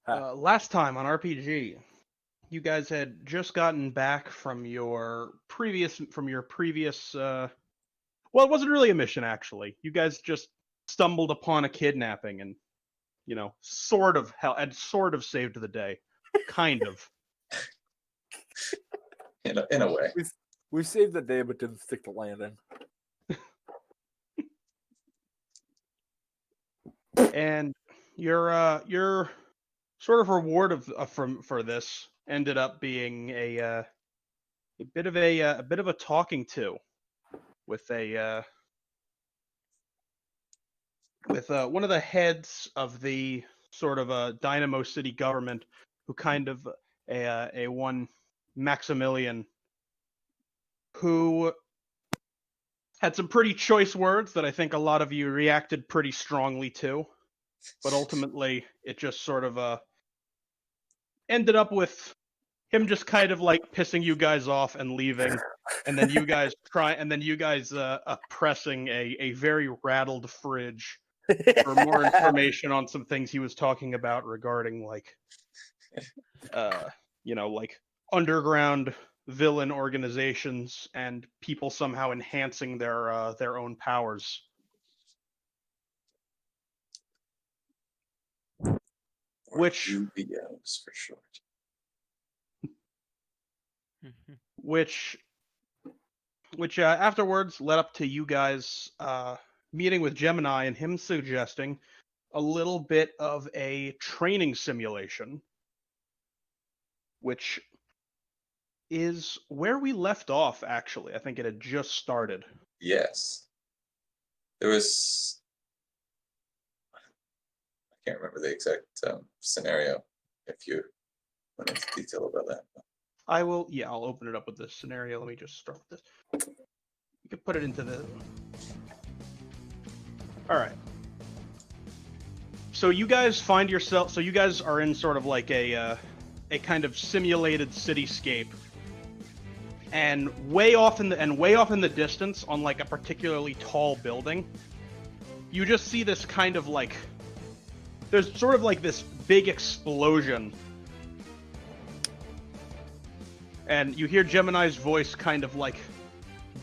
Last time on RPG, you guys had just gotten back from your previous well, it wasn't really a mission actually. You guys just stumbled upon a kidnapping and, had sort of saved the day. Kind of. In a way. We saved the day, but didn't stick to landing. And your sort of reward for this ended up being a bit of a talking to with one of the heads of the sort of Dynamo City government, who kind of a one Maximilian, who had some pretty choice words that I think a lot of you reacted pretty strongly to, but ultimately it just sort of ended up with him just kind of like pissing you guys off and leaving, and then you guys pressing a very rattled fridge for more information on some things he was talking about regarding like underground villain organizations and people somehow enhancing their own powers. Or Which UBOs for short. which afterwards led up to you guys meeting with Gemini and him suggesting a little bit of a training simulation, which is where we left off, actually. I think it had just started. Yes. There was... I can't remember the exact scenario, if you went into detail about that. I'll open it up with this scenario. Let me just start with this. You can put it into the... Alright. So you guys are in sort of like a kind of simulated cityscape. And way off in the distance, on like a particularly tall building, you just see this kind of like, there's sort of like this big explosion. And you hear Gemini's voice kind of like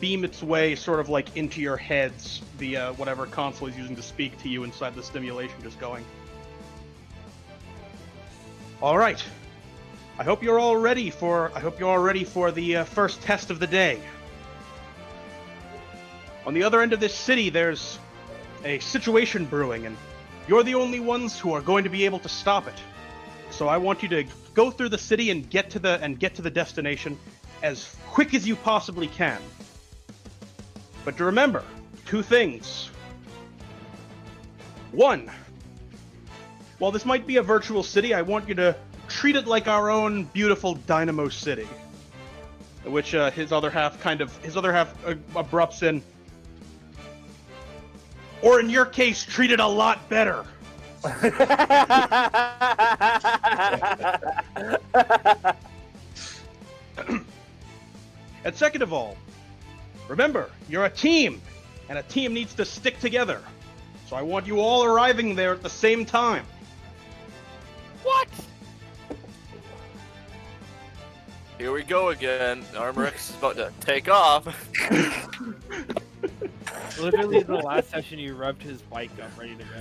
beam its way sort of like into your heads via whatever console he's using to speak to you inside the stimulation, just going, all right. I hope you're all ready for the first test of the day. On the other end of this city, there's a situation brewing, and you're the only ones who are going to be able to stop it. So I want you to go through the city and get to the destination as quick as you possibly can. But to remember, 2 things. 1, while this might be a virtual city, I want you to treat it like our own beautiful Dynamo City. Which his other half abrupts in. Or in your case, treat it a lot better. And second of all, remember, you're a team, and a team needs to stick together. So I want you all arriving there at the same time. What? Here we go again. Armorix is about to take off. Literally, in the last session, you rubbed his bike up, ready to go.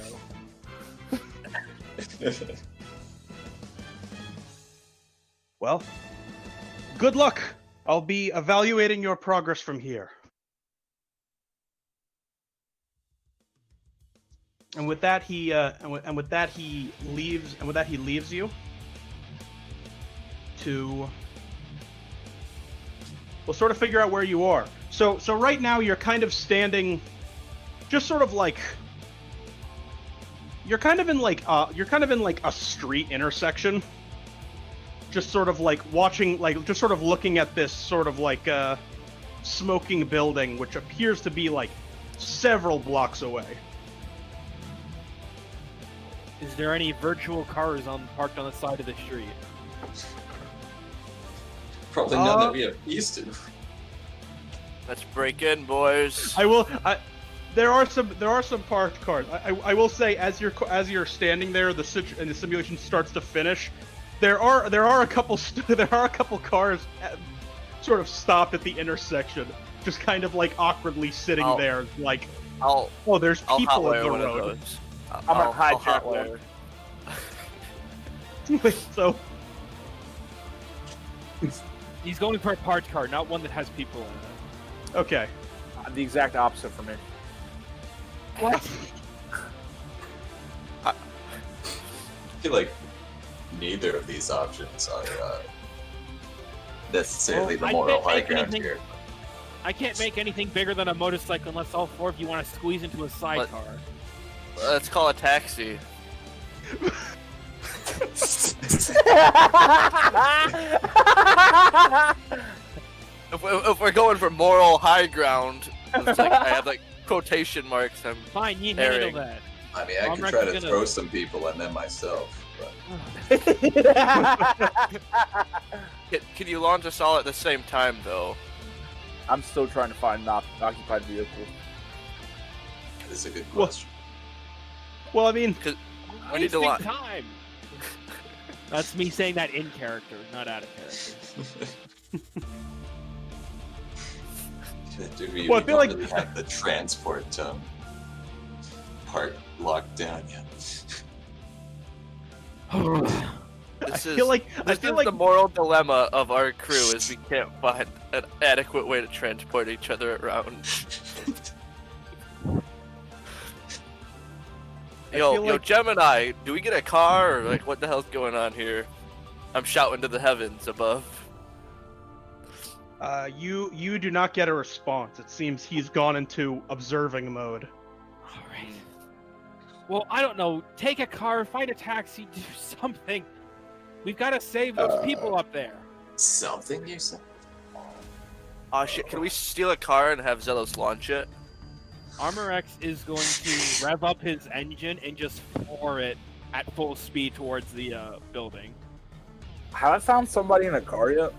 Well, good luck. I'll be evaluating your progress from here. And with that, he leaves you to, we'll sort of figure out where you are. So right now you're kind of standing, just sort of like, you're kind of in like a street intersection, just sort of like watching, like just sort of looking at this sort of like smoking building, which appears to be like several blocks away. Is there any virtual cars parked on the side of the street? Probably none that we have used to. Let's break in, boys. There are some parked cars. I will say, as you're standing there, and the simulation starts to finish. There are a couple cars sort of stopped at the intersection, just kind of like awkwardly sitting there, like there's I'll people in hotwire the one of road. those. I'm gonna I'll hijack hotwire. one. So He's going for a parked car, not one that has people in it. okay. The exact opposite for me. What? I feel like neither of these options are necessarily the I moral can't high make ground anything- here. I can't make anything bigger than a motorcycle unless all four of you want to squeeze into a sidecar. Let's call a taxi. If we're going for moral high ground, it's like I have like quotation marks. I'm Fine, you Herring. handle that. I mean, I I'm could try to gonna- throw some people and then myself, but Can you launch us all at the same time though? I'm still trying to find an occupied vehicle. it's a good Well- question. Well, I mean, We need to Wasting launch. time. That's me saying that in character, not out of character. Do we, Well, I we feel don't like- really have the transport part locked down yet. This I feel like the moral dilemma of our crew is we can't find an adequate way to transport each other around. Yo, feel like- Gemini, do we get a car or like what the hell's going on here? I'm shouting to the heavens above. you do not get a response. It seems he's gone into observing mode. Alright. Well, I don't know. Take a car, find a taxi, do something. We've got to save those people up there. Something you said? Oh shit, can we steal a car and have Zelos launch it? Armor X is going to rev up his engine and just floor it at full speed towards the building. Have I found somebody in a car yet?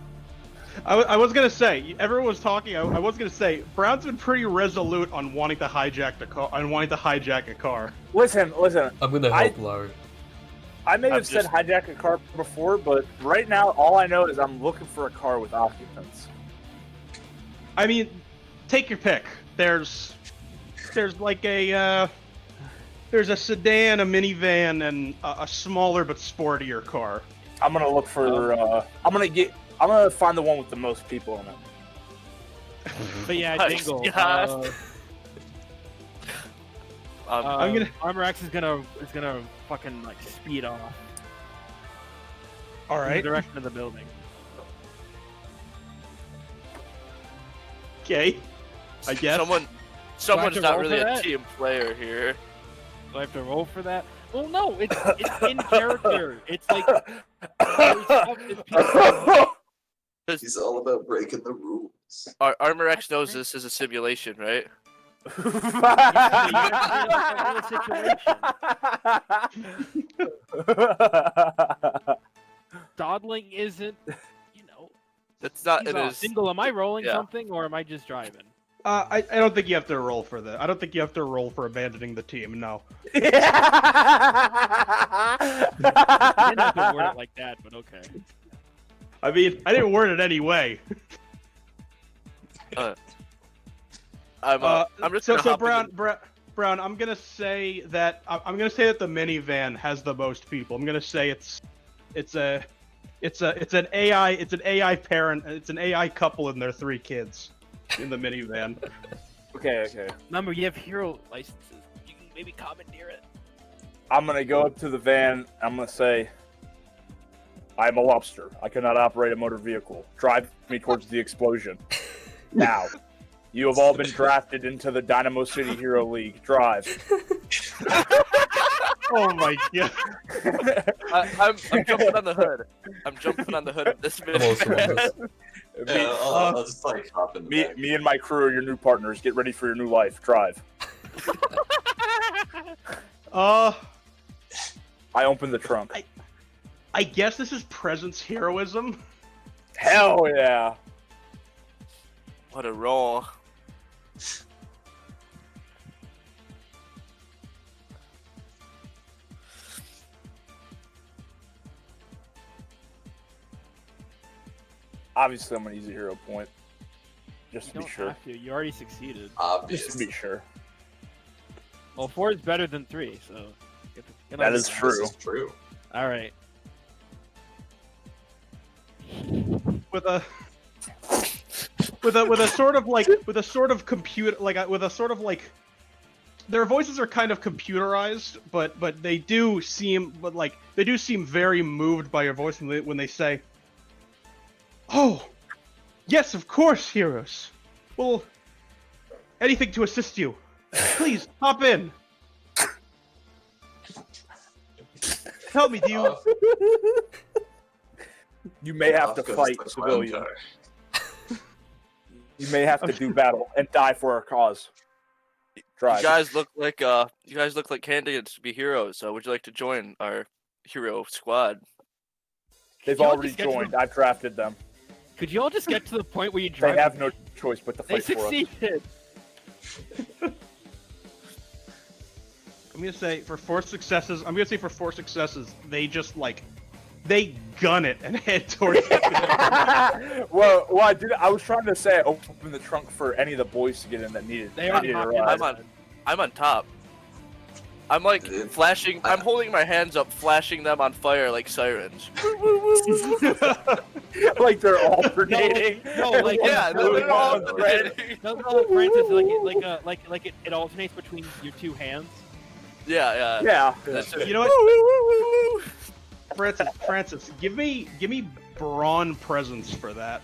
I was gonna say, everyone was talking. I was gonna say, Brown's been pretty resolute on wanting to hijack a car. Listen. I'm gonna help Larry. I may I'm have said just- hijack a car before, but right now all I know is I'm looking for a car with occupants. I mean, take your pick. There's like a there's a sedan, a minivan, and a smaller but sportier car. I'm gonna look for. I'm gonna find the one with the most people in it. But yeah, Nice. Dingle. Yes. I'm gonna- Armor X is gonna fucking like speed off All in the right. direction of the building. Okay. I guess. Someone's to not roll really for a that? team player here. Do I have to roll for that? Well, no, it's in character. It's like there's stuff that people- He's all about breaking the rules. Armor X knows this is a simulation, right? Dawdling isn't, you know. It's not. he's It off. is. Dingle, am I rolling Yeah. something or am I just driving? I don't think you have to roll for that. I don't think you have to roll for abandoning the team. No. I didn't have to word it like that, but okay. I mean, I didn't word it any way. I'm just so gonna hop in Brown. I'm gonna say that the minivan has the most people. I'm gonna say it's an AI parent. It's an AI couple and their 3 kids in the minivan. Okay. Remember, you have hero licenses. You can maybe commandeer it. I'm gonna go up to the van. I'm gonna say, "I'm a lobster. I cannot operate a motor vehicle. Drive me towards the explosion. Now, you have all been drafted into the Dynamo City Hero League. Drive." Oh my god! I'm jumping on the hood. I'm jumping on the hood of this I'm also on minivan. this. Yeah, I'll just like hop in the back. Me and my crew are your new partners. Get ready for your new life. Drive. I open the trunk. I guess this is presence heroism. Hell yeah. What a roll. Obviously, I'm gonna use a hero point. Just You to be don't sure. have to. You already succeeded. Just Obvious. to be sure. Well, 4 is better than 3, so. That is This true. is true. All right. with a sort of like with a sort of computer with a sort of like their voices are kind of computerized, but they do seem very moved by your voice when they say, "Oh, yes, of course, heroes. Well, anything to assist you. Please hop in. Tell me, do you?" You may have to Off goes fight the civilians. car. You may have to do battle and die for our cause. Drive. You guys look like candidates to be heroes. So would you like to join our hero squad? They've Y'all already just get to joined. I've drafted them. Could you all just get to the point where you They drive? have no choice but to They fight for us. succeeded. I'm gonna say for 4 successes, they gun it and head towards it. well, I was trying to say open the trunk for any of the boys to get in that needed. They already needed a hopped in. ride. I'm on top. I'm like Dude. flashing. I'm holding my hands up, flashing them on fire like sirens. Like they're alternating. No, like- Yeah, Moving they're all on, thread. No, Francis, it alternates between your 2 hands. Yeah. Yeah. That's You know what, Francis, give me brawn presence for that.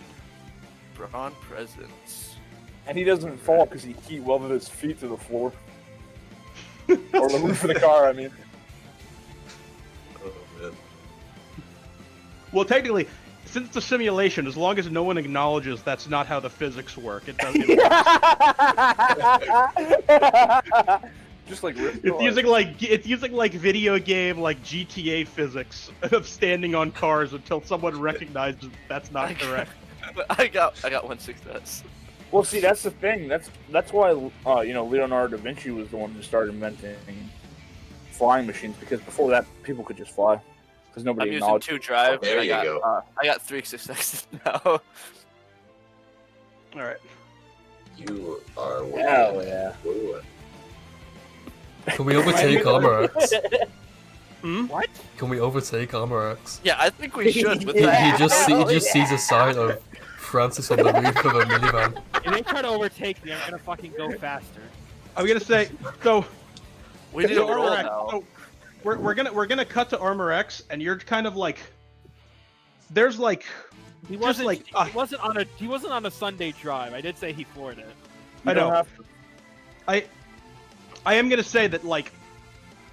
Brawn presence. And he doesn't fall because he welded his feet to the floor. Or the roof of the car, I mean. Oh, man. Well, technically, since it's a simulation, as long as no one acknowledges that's not how the physics work, it doesn't. Just like Rip It's using like video game like GTA physics of standing on cars until someone recognizes that's not correct. I got 1 success. Well, see, that's the thing. That's why Leonardo da Vinci was the one who started inventing flying machines, because before that, people could just fly because I'm nobody using acknowledged. 2 drive. There I you got, go. I got 3 successes now. All right. You are Hell yeah. Woo. Can we overtake Armor X? What? Can we overtake Armor X? Yeah, I think we should with He that. just sees a sign of Francis on the roof of a minivan. If they try to overtake me, I'm gonna fucking go faster. I'm gonna say so. We need a So roll Armor X, now. so we're gonna cut to Armor X, and you're kind of like there's like He Just wasn't. like, he wasn't on a Sunday drive. I did say he floored it. I You don't know. have to- I am gonna say that like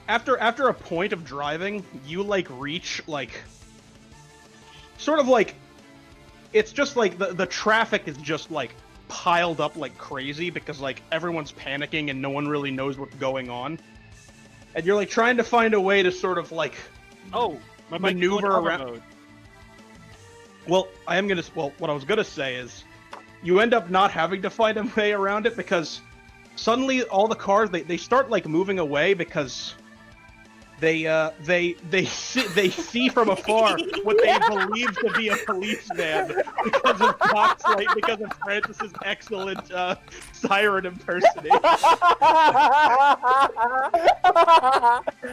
after a point of driving, you like reach like sort of like it's just like the traffic is just like piled up like crazy because like everyone's panicking and no one really knows what's going on. And you're like trying to find a way to sort of like Oh, my bike's Maneuver going hover around- mode. what I was gonna say is you end up not having to find a way around it because suddenly all the cars they start like moving away because they see from afar what they believe to be a policeman because of Francis's excellent siren impersonation.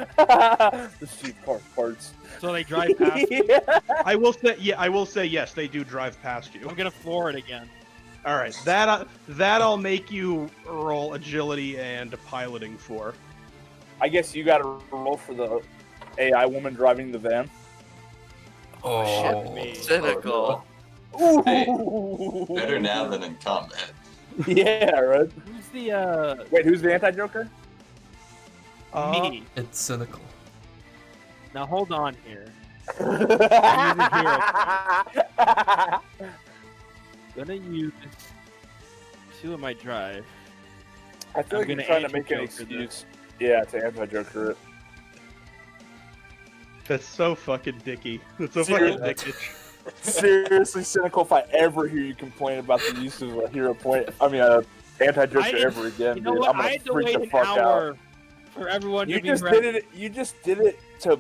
The sheep parts. So they drive past. me. I will say yes, they do drive past you. I'm gonna floor it again. All right, that I'll make you roll agility and piloting for. I guess you got to roll for the AI woman driving the van. Oh, me. Cynical. Ooh. Better now than in combat. Yeah, right. Who's the Wait, who's the anti-Joker? me? it's cynical. Now hold on here. Gonna use 2 of my drive. I feel I'm like you're gonna trying to make an anti-Joker excuse. Yeah, to anti-Joker it. That's so fucking dicky. That's so Seriously. fucking dickish. Seriously, cynical. If I ever hear you complain about the use of a hero point, anti-Joker I didn't- ever again, You know dude, what? I'm I gonna had to freak wait the an fuck out. hour for everyone You to be just ready. did it. You just did it to.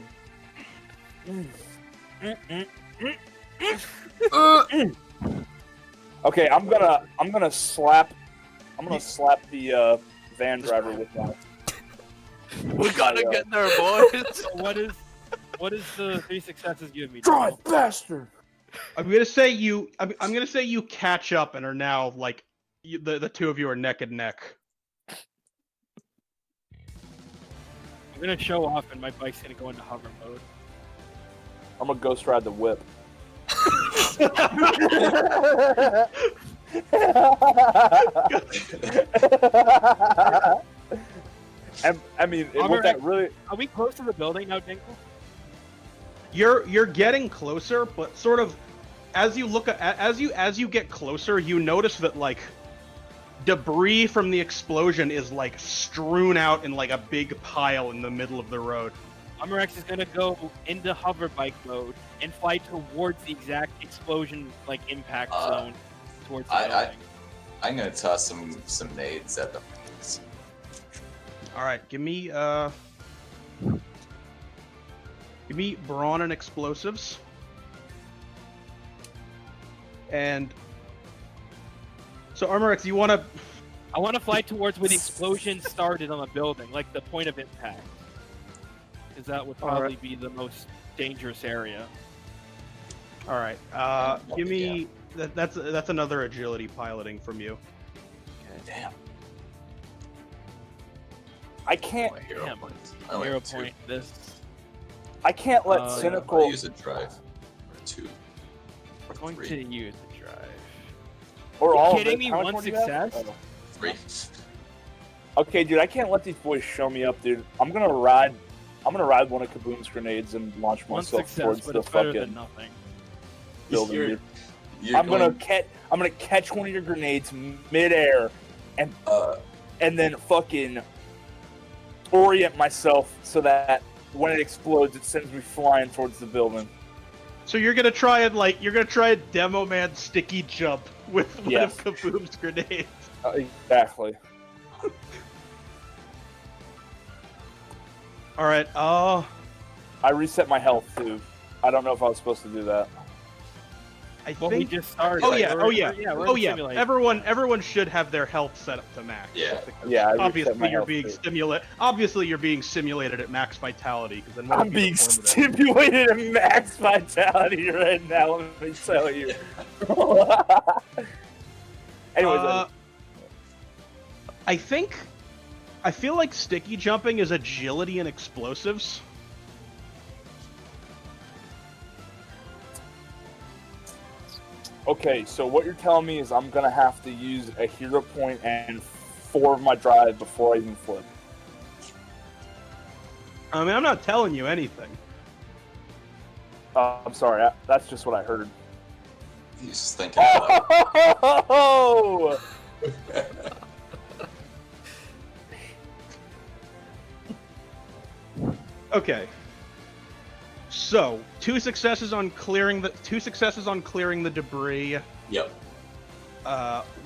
Okay, I'm gonna slap the van driver with that. We gotta get there, boys. So what is the 3 successes give me? Drive, bastard! I'm gonna say you. I'm gonna say you catch up and are now like the two of you are neck and neck. I'm gonna show off, and my bike's gonna go into hover mode. I'm gonna ghost ride the whip. I mean, would that really? Are we close to the building now, Dingle? You're getting closer, but sort of as you look at as you get closer, you notice that like debris from the explosion is like strewn out in like a big pile in the middle of the road. Amarex is gonna go into hover bike mode and fly towards the exact explosion like impact zone towards the building. I'm gonna toss some nades at them. All right, give me brawn and explosives, and so Armorex, you want to? I want to fly towards where the explosion started on the building, like the point of impact, because that would probably be the most dangerous area. All right, give me that's another agility piloting from you. Damn. I can't. My hero Damn. points. I only Hero have 2. point this. I can't let Uh, I'll cynical. use a drive. Or 2. Or I'm going 3. to use the drive. Or you all of kidding it. me? How much One more do you have? success? Oh. 3. Okay, dude, I can't let these boys show me up, dude. I'm gonna ride one of Kaboom's grenades and launch One myself success, towards but the it's better than fucking nothing. building, You're- dude. you're I'm gonna going- catch one of your grenades midair and then fucking orient myself so that when it explodes, it sends me flying towards the building. So you're gonna try a demo man sticky jump with one Yes. of Kaboom's grenades. Exactly. All right, I reset my health too. I don't know if I was supposed to do that. I Well, we think. just started. Oh yeah, We're in oh yeah. simulation. Everyone should have their health set up to max. Yeah. just because Yeah, I reset obviously my you're health, being too. Obviously you're being simulated at max vitality because then what I'm would be being the point of it? stimulated at max vitality right now. Let me tell you. Anyways, I feel like sticky jumping is agility and explosives. okay, so what you're telling me is I'm gonna have to use a hero point and 4 of my drive before I even flip. I mean, I'm not telling you anything. I'm sorry, that's just what I heard. He's just thinking about Oh! it. Okay. So, 2 successes on clearing the debris. Yep.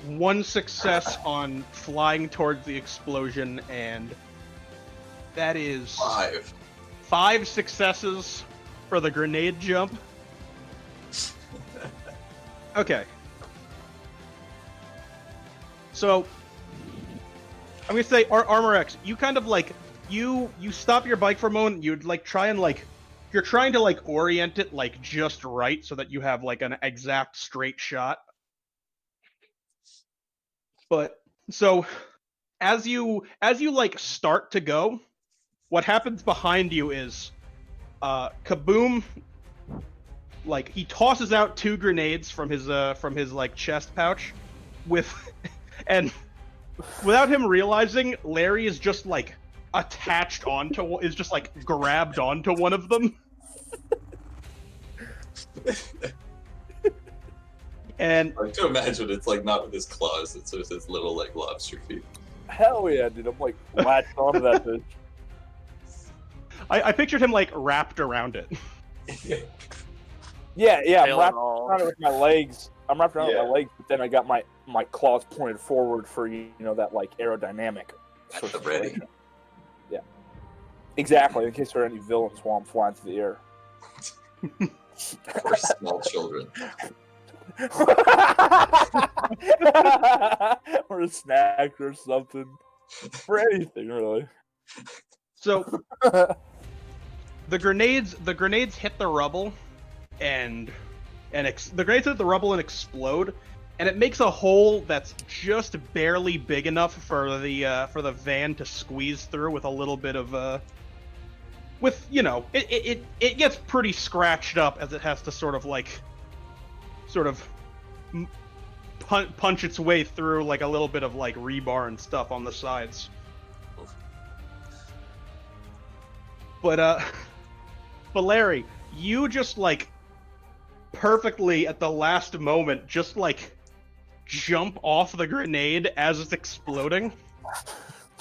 1 success on flying towards the explosion, and that is 5. 5 successes for the grenade jump. Okay. So, I'm gonna say, Armor X, you kind of like, you stop your bike for a moment, you'd like try and like, you're trying to like orient it like just right so that you have like an exact straight shot. But, so, as you like start to go, what happens behind you is, Kaboom, like, he tosses out 2 grenades from his like chest pouch with, and without him realizing, Larry is just like attached onto, is just like grabbed onto one of them. And I can imagine it's like not with his claws, it's with his little like lobster feet. Hell yeah, dude. I'm like latched onto that bitch. I pictured him like wrapped around it. Yeah, I'm Tail wrapped and all. around it with my legs. I'm wrapped around it with Yeah. my legs, but then I got my claws pointed forward for that like aerodynamic. At sort the of ready. situation. Yeah. Exactly, in case there are any villains while I'm flying through the air. For small children. Or a snack or something. For anything, really. So the grenades hit the rubble, and the grenades hit the rubble and explode, and it makes a hole that's just barely big enough for the van to squeeze through with a little bit of with, you know, it gets pretty scratched up as it has to sort of punch its way through like a little bit of like rebar and stuff on the sides. But Larry, you just like perfectly at the last moment just like jump off the grenade as it's exploding.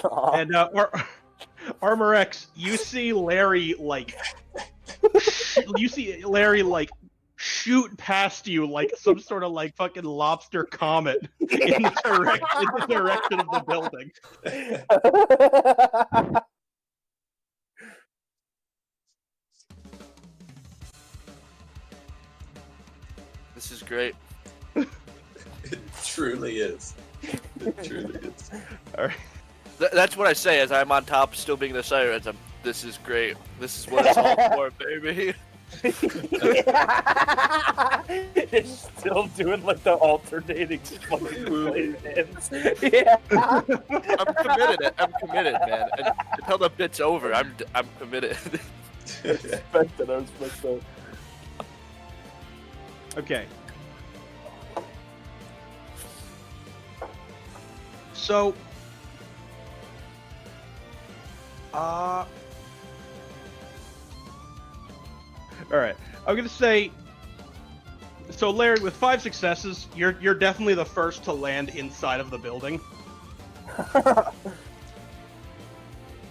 And Armor X, you see Larry like shoot past you like some sort of like fucking lobster comet in the direction of the building. This is great. It truly is. It truly is. All right. That's what I say as I'm on top, still being the sirens. This is great. This is what it's all for, baby. You're still doing like the alternating fucking hands. Yeah. I'm committed, man. And until the bit's over, I'm committed. I respect that. Okay. So, all right. I'm gonna say. So, Larry, with 5 successes, you're definitely the first to land inside of the building.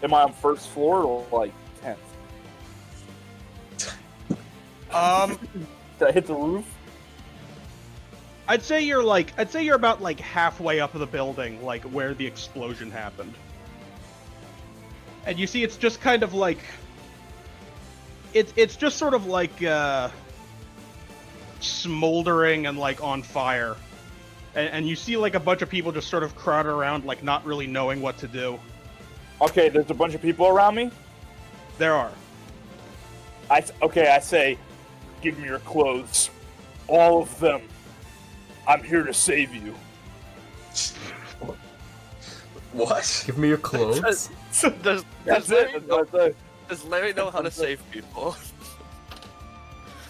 Am I on first floor or like 10th? Did I hit the roof? I'd say you're about like halfway up the building, like where the explosion happened. And you see, it's just kind of like it's just sort of like smoldering and like on fire, and you see like a bunch of people just sort of crowded around, like not really knowing what to do. Okay, there's a bunch of people around me. There are. I say, give me your clothes, all of them. I'm here to save you. What? Give me your clothes. Does Larry know how to save people?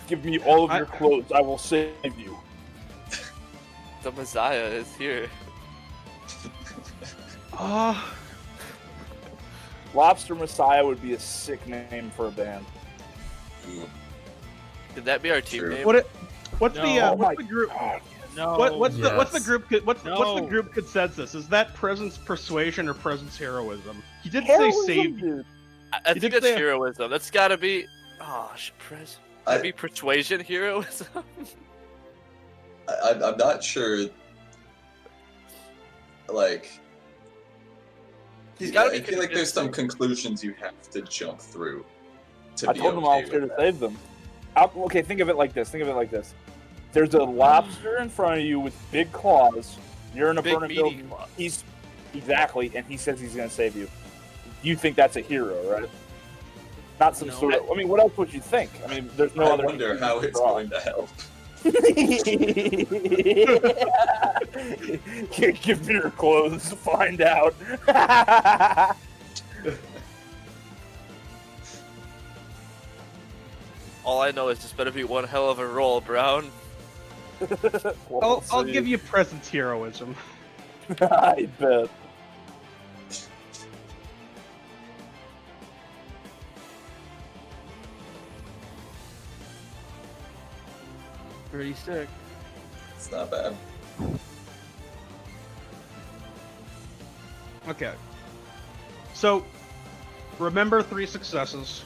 Give me all of your clothes. I will save you. The Messiah is here. Lobster Messiah would be a sick name for a band. Could that be our team name? What's the group? No. What's the No. group consensus? Is that presence persuasion or presence heroism? He did Heroism, say save. dude. I You think did it's say- heroism. That's gotta be. Oh, maybe persuasion heroism. I'm not sure. Like, He's gotta be I feel like there's some convincing. conclusions you have to jump through. To I be told them I was okay here with to that. save them. Okay, think of it like this. There's a lobster in front of you with big claws. You're in a Big burning meaty building. claws. Exactly, and he says he's going to save you. You think that's a hero, right? Not some No. sort of. I mean, what else would you think? I mean, there's no I other. wonder how it's going to help. Give me your clothes. Find out. All I know is this better be one hell of a roll, Brown. I'll give you presence heroism. I bet. Pretty sick. It's not bad. Okay. So, remember 3 successes.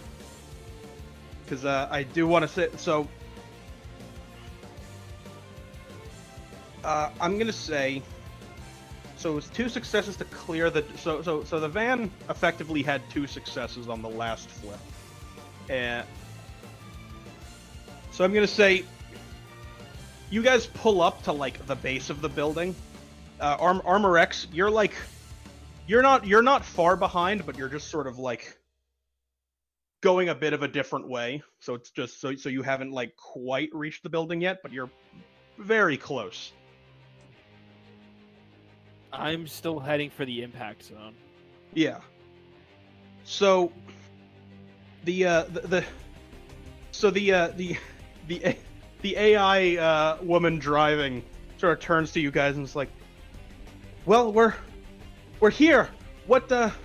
Because I do want to say... So, I'm going to say... So it was 2 successes to clear the... So the van effectively had 2 successes on the last flip. So I'm gonna say, you guys pull up to like the base of the building. Armor X, you're not far behind, but you're just sort of like going a bit of a different way. So it's just so you haven't like quite reached the building yet, but you're very close. I'm still heading for the impact zone. Yeah. So the AI woman driving sort of turns to you guys and is like, "Well, we're here. What now?"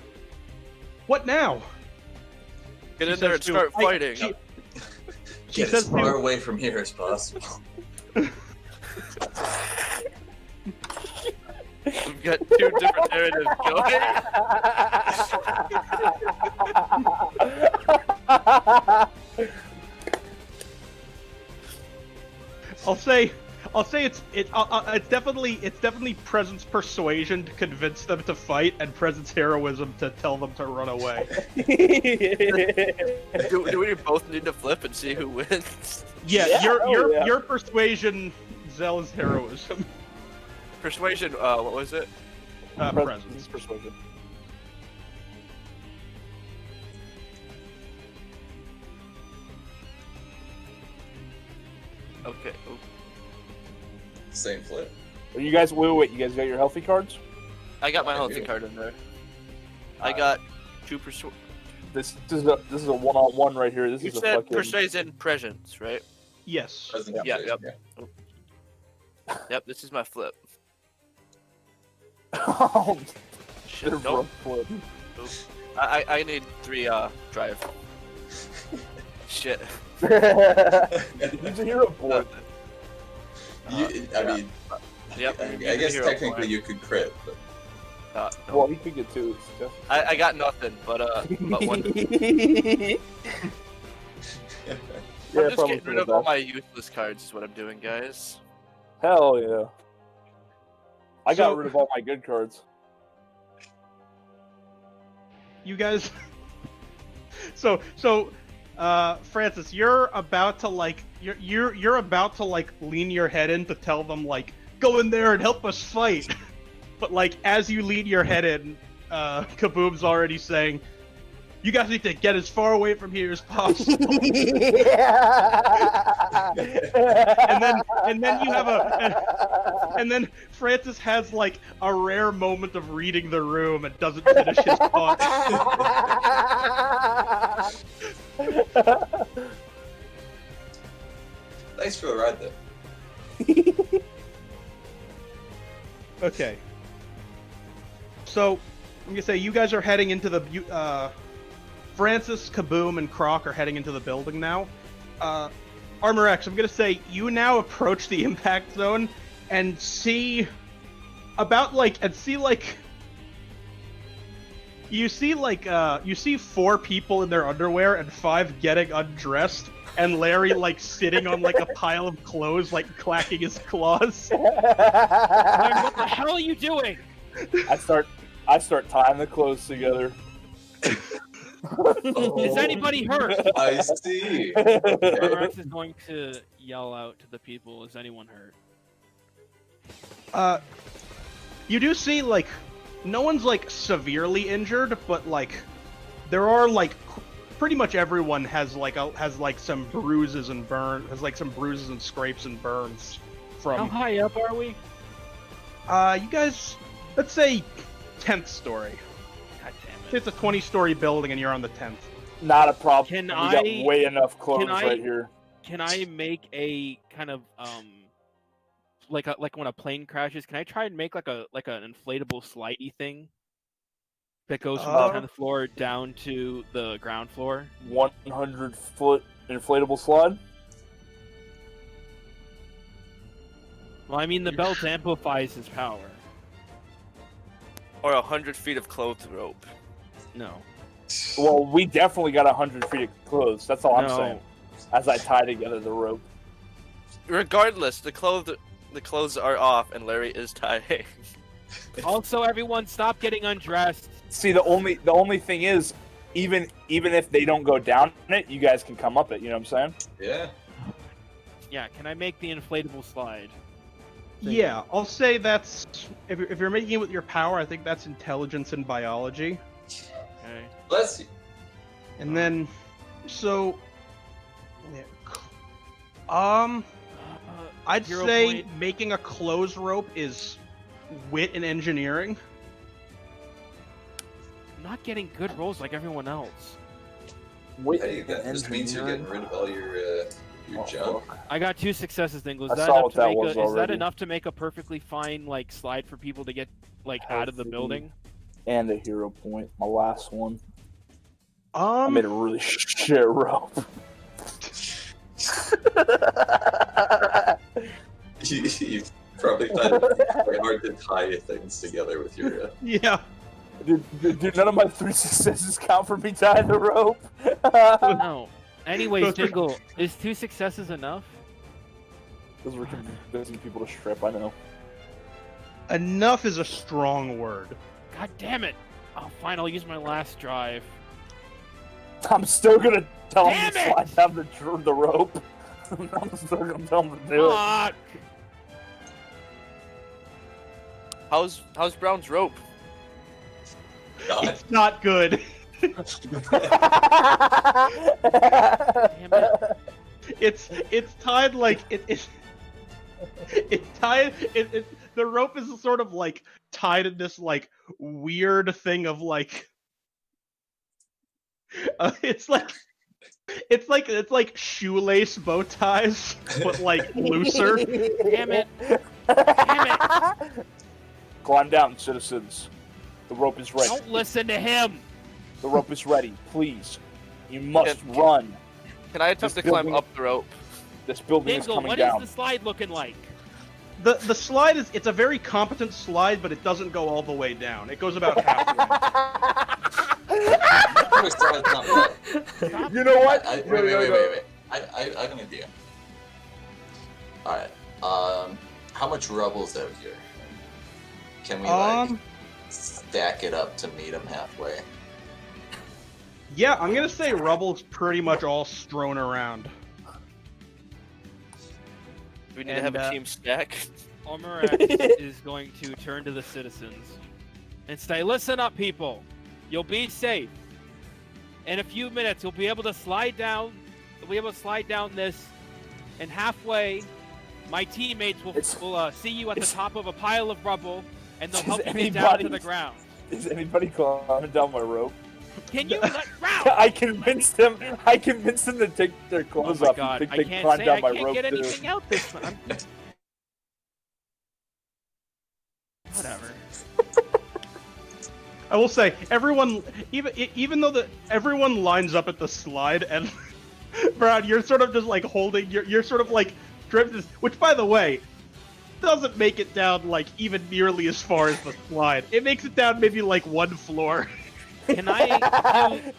Get She in there and says to- start I- fighting. she Get says as far to- away from here as possible. We've got two different narratives going. I'll say it's definitely Presence persuasion to convince them to fight, and Presence heroism to tell them to run away. Do we both need to flip and see who wins? Yeah, Yeah, your persuasion, Zell's heroism. Persuasion, what was it? Presence. Persuasion. Okay. Ooh. Same flip. Are you guys? Wait. You guys got your healthy cards? I got my I healthy do. card in there. I got two This is a one-on-one right here. This You is a said fucking. persuasion presence, right? Yes. Present Yeah, persuasion, Yep, this is my flip. Oh, Shit, they're nope. flip. I need 3 drive. Shit. He's a hero boy. I mean, Yep. I guess technically you could crit, but No. Well, he could get two. I got nothing, but one. Yeah, I'm just probably getting for rid the of all best. my useless cards is what I'm doing, guys. Hell yeah. I got So- rid of all my good cards. You guys. So Francis, you're about to like you're about to like lean your head in to tell them like, go in there and help us fight. But like as you lean your head in, Kaboom's already saying, you guys need to get as far away from here as possible. and then you have and then Francis has like a rare moment of reading the room and doesn't finish his thought. thanks for the ride though. Okay. So I'm gonna say you guys are heading into the Francis, Kaboom, and Croc are heading into the building now. Armor X, I'm gonna say you now approach the impact zone and see you see 4 people in their underwear and 5 getting undressed, and Larry like sitting on like a pile of clothes, like clacking his claws. Like, what the hell are you doing? I start tying the clothes together. Is anybody hurt? I see. Rex is going to yell out to the people, is anyone hurt? You do see like no one's like severely injured, but like there are like pretty much everyone has some bruises and scrapes and burns How from. high up are we? You guys, let's say 10th story. God damn it. It's a 20-story building and you're on the 10th. Not a problem. Can we I- got way enough clothes can I- right here. Can I make a kind of like when a plane crashes? Can I try and make like an inflatable slidey thing that goes from the 10th floor down to the ground floor? 100-foot inflatable slide. Well, I mean the belt amplifies his power. Or 100 feet of clothed rope. No. Well, we definitely got 100 feet of clothes. That's all I'm No. saying. As I tie together the rope. Regardless, the clothes are off and Larry is tying. Also, everyone, stop getting undressed. See, the only thing is, even if they don't go down it, you guys can come up it. You know what I'm saying? Yeah. Yeah, can I make the inflatable slide? Yeah, I'll say that's if you're making it with your power, I think that's intelligence and biology. Okay. Bless you. And then, so, yeah, I'd Hero say point. making a clothes rope is wit and engineering. I'm not getting good rolls like everyone else. Wait, Hey, that just means you're getting rid of all your junk. I got 2 successes, Dingle. I Is that saw enough what to that make was is that already. enough to make a perfectly fine like slide for people to get like out of the Healthy. building? And a hero point, my last one. I made a really shit rope. You probably find it very hard to tie things together with your. Yeah. Dude, none of my 3 successes count for me tying the rope. No. Anyways, Those are- Dingle, is 2 successes enough? Those were convincing people to strip, I know. Enough is a strong word. God damn it! Oh, fine. I'll use my last drive. I'm still gonna tell him Damn to it! slide down the rope. I'm still gonna tell him to do it. Fuck! How's Brown's rope? God. It's not good. Damn it! It's tied like it's tied. The rope is sort of like tied in this like weird thing of like. It's like shoelace bow ties, but like looser. Damn it! Damn it! Climb down, citizens. The rope is ready. Don't listen to him. The rope is ready. Please. You must Can- run. Can I attempt This to climb building- up the rope? This building is Dingle, coming what is down. the slide looking like? The slide it's a very competent slide, but it doesn't go all the way down. It goes about halfway. You know what? Wait. I have an idea. Alright. How much rubble's out here? Can we like stack it up to meet them halfway? Yeah, I'm gonna say rubble's pretty much all strewn around. Do we need to have a team stack? Armor X is going to turn to the citizens and say, "Listen up, people. You'll be safe. In a few minutes, you'll be able to slide down. You'll be able to slide down this, and halfway, my teammates will see you at the top of a pile of rubble, and they'll help you get down to the ground. Is anybody climbing down my rope? Can you let round? I convinced them to take their Oh clothes my off god! and I think they can't climbed say down I my can't rope get too. anything out this time. Whatever. I will say everyone, even though everyone lines up at the slide, and Brad, you're sort of just like holding, you're sort of like driven, which by the way, doesn't make it down like even nearly as far as the slide. It makes it down maybe like 1 floor. Can I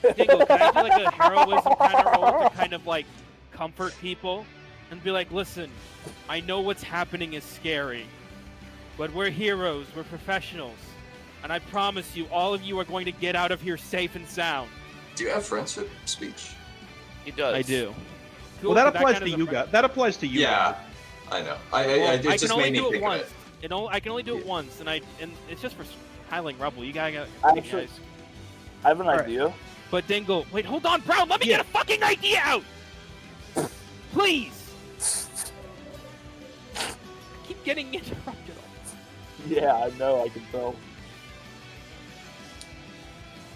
do, Dingle, can I do like a heroism kind of role to kind of like comfort people and be like, listen, I know what's happening is scary, but we're heroes, we're professionals, and I promise you, all of you are going to get out of here safe and sound. Do you have friendship speech? He does. I do. Well, that so applies kind to of you guys. That applies to you. Yeah, I know. Well, It I just can only made me do it think of once. it. I can only do it once, and it's just for piling rubble. You gotta Actually- guys. I have an Alright. idea. But Dingle, wait, hold on, Brown. Let me get a fucking idea out, please. I keep getting interrupted. Yeah, I know. I can tell.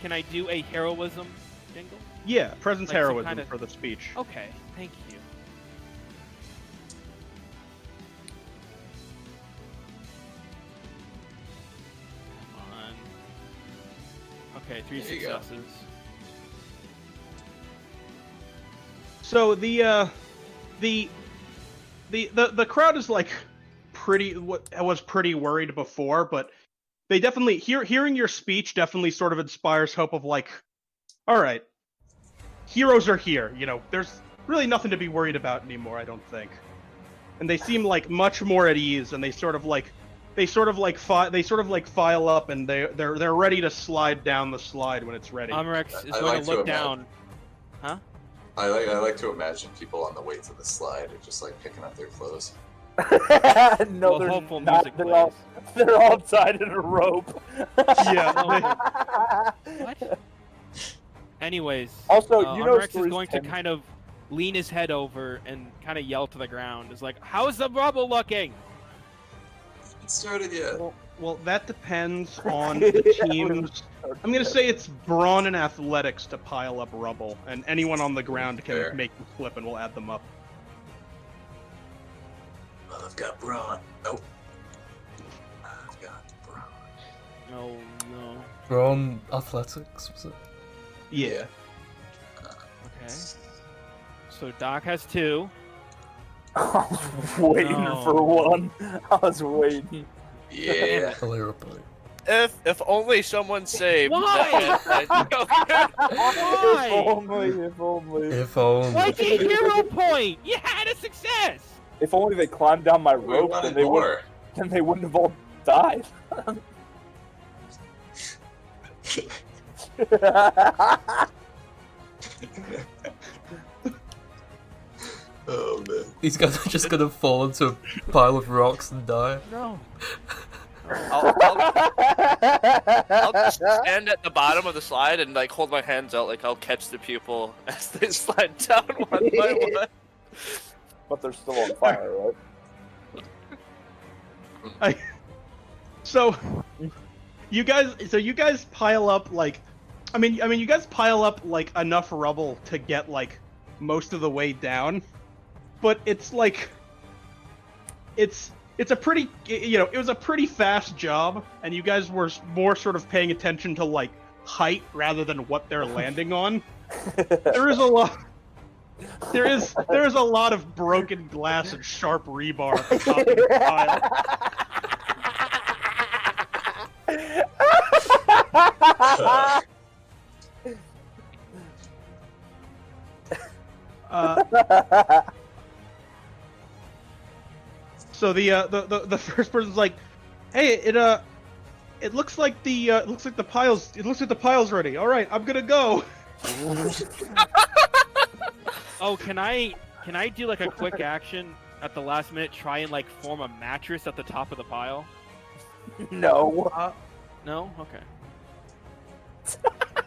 Can I do a heroism, Dingle? Yeah, presence Like some heroism kind of- for the speech. Okay, thank you. Come on. Okay, 3 There you go. successes. So the crowd is like was pretty worried before, but they definitely hearing your speech definitely sort of inspires hope of like, all right, heroes are here. You know, there's really nothing to be worried about anymore. I don't think, and they seem like much more at ease, and they sort of file up, and they're ready to slide down the slide when it's ready. Amrex is I going like to to look imagine- down. I like to imagine people on the way to the slide are just like picking up their clothes. No, Well, they're hopeful not. music They're all tied in a rope. Yeah. What? Anyways, Also, you know, Unrex is stories going tend- to kind of lean his head over and kind of yell to the ground. It's like, how's the rubble looking? It started yet. Well, that depends on the teams. I'm gonna say it's brawn and athletics to pile up rubble, and anyone on the ground can Fair. make them flip, and we'll add them up. Well, I've got brawn. Nope. I've got brawn. No, no. Brawn athletics, was it? Yeah. Okay. So Doc has 2. I was waiting No. for one. I was waiting. Yeah. Hilarious. If only someone saved. Why? that- Why? If only. If only. Why the hero point? You had a success. If only they climbed down my We rope, wanted then more. they wouldn't have all died. Oh man. These guys are just gonna fall into a pile of rocks and die. No. I'll just stand at the bottom of the slide and like hold my hands out like I'll catch the pupil as they slide down one by one. But they're still on fire, right? So you guys pile up like, I mean, you guys pile up like enough rubble to get like most of the way down, but it's like, it's a pretty, it was a pretty fast job, and you guys were more sort of paying attention to like height rather than what they're landing on. There is a lot of broken glass and sharp rebar at the top of the pile. So the first person's like, "Hey, it looks like the pile's ready. All right, I'm gonna go." Oh, can I do like a quick action at the last minute? Try and like form a mattress at the top of the pile? No. No. Okay.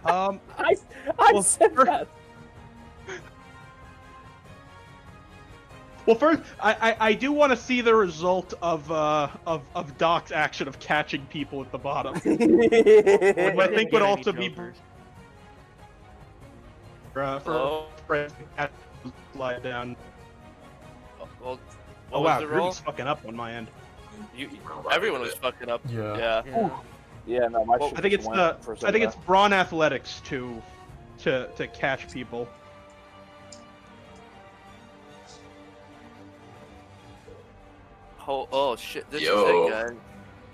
I I said that. Well, first, I do want to see the result of Doc's action of catching people at the bottom. Which I think would also be Jokers. for slide down. Well, Oh what wow, was the roll? Rudy's fucking up on my end. Everyone was fucking up. Yeah. Yeah. Yeah. Yeah, no, my I shit think just it's went for a I think it's second. brawn athletics to catch people. Oh shit! This Yo. is it, guys.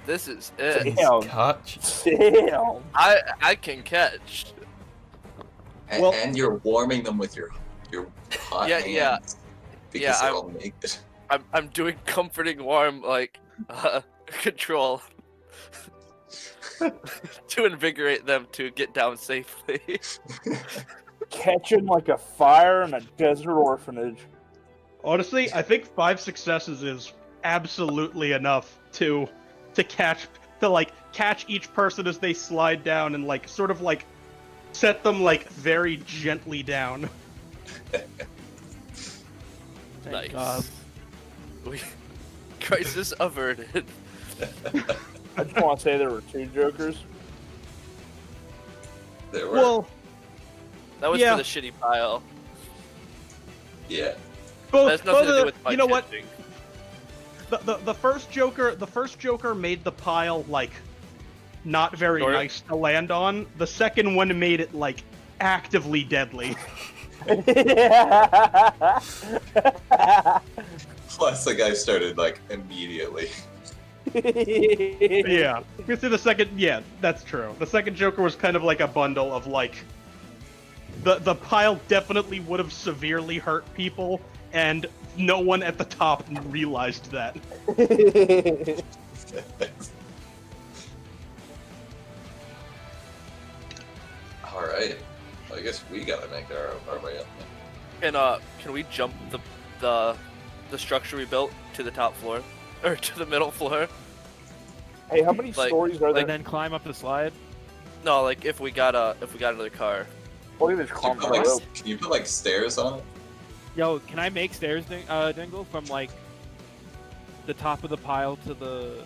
This is it. He's Damn. catch. Damn. I can catch. And, Well- and you're warming them with your hot Yeah, hands. yeah. Because Yeah, they're all naked. I'm doing comforting warm like control to invigorate them to get down safely. Catching like a fire in a desert orphanage. Honestly, I think 5 successes is absolutely enough to catch each person as they slide down and like sort of like set them like very gently down. Thank Nice. God. Crisis averted. I just want to say there were 2 jokers. There were. Well, That was Yeah. for the shitty pile. yeah. both, That's nothing both to of do the- with my you know what? catching. The first Joker made the pile like not very Sure. nice to land on. The second one made it like actively deadly. Plus, the guy started like immediately. Yeah. You see the second, yeah, that's true. The second Joker was kind of like a bundle of like the pile definitely would have severely hurt people, and no one at the top realized that. All right. Well, I guess we gotta make our way up. Can we jump the structure we built to the top floor or to the middle floor? Hey, how many stories are there? And then climb up the slide. No, like if we got another car. Look at this Can you, put, like, can you put like stairs on it? Yo, can I make stairs, Dingle, from like the top of the pile to the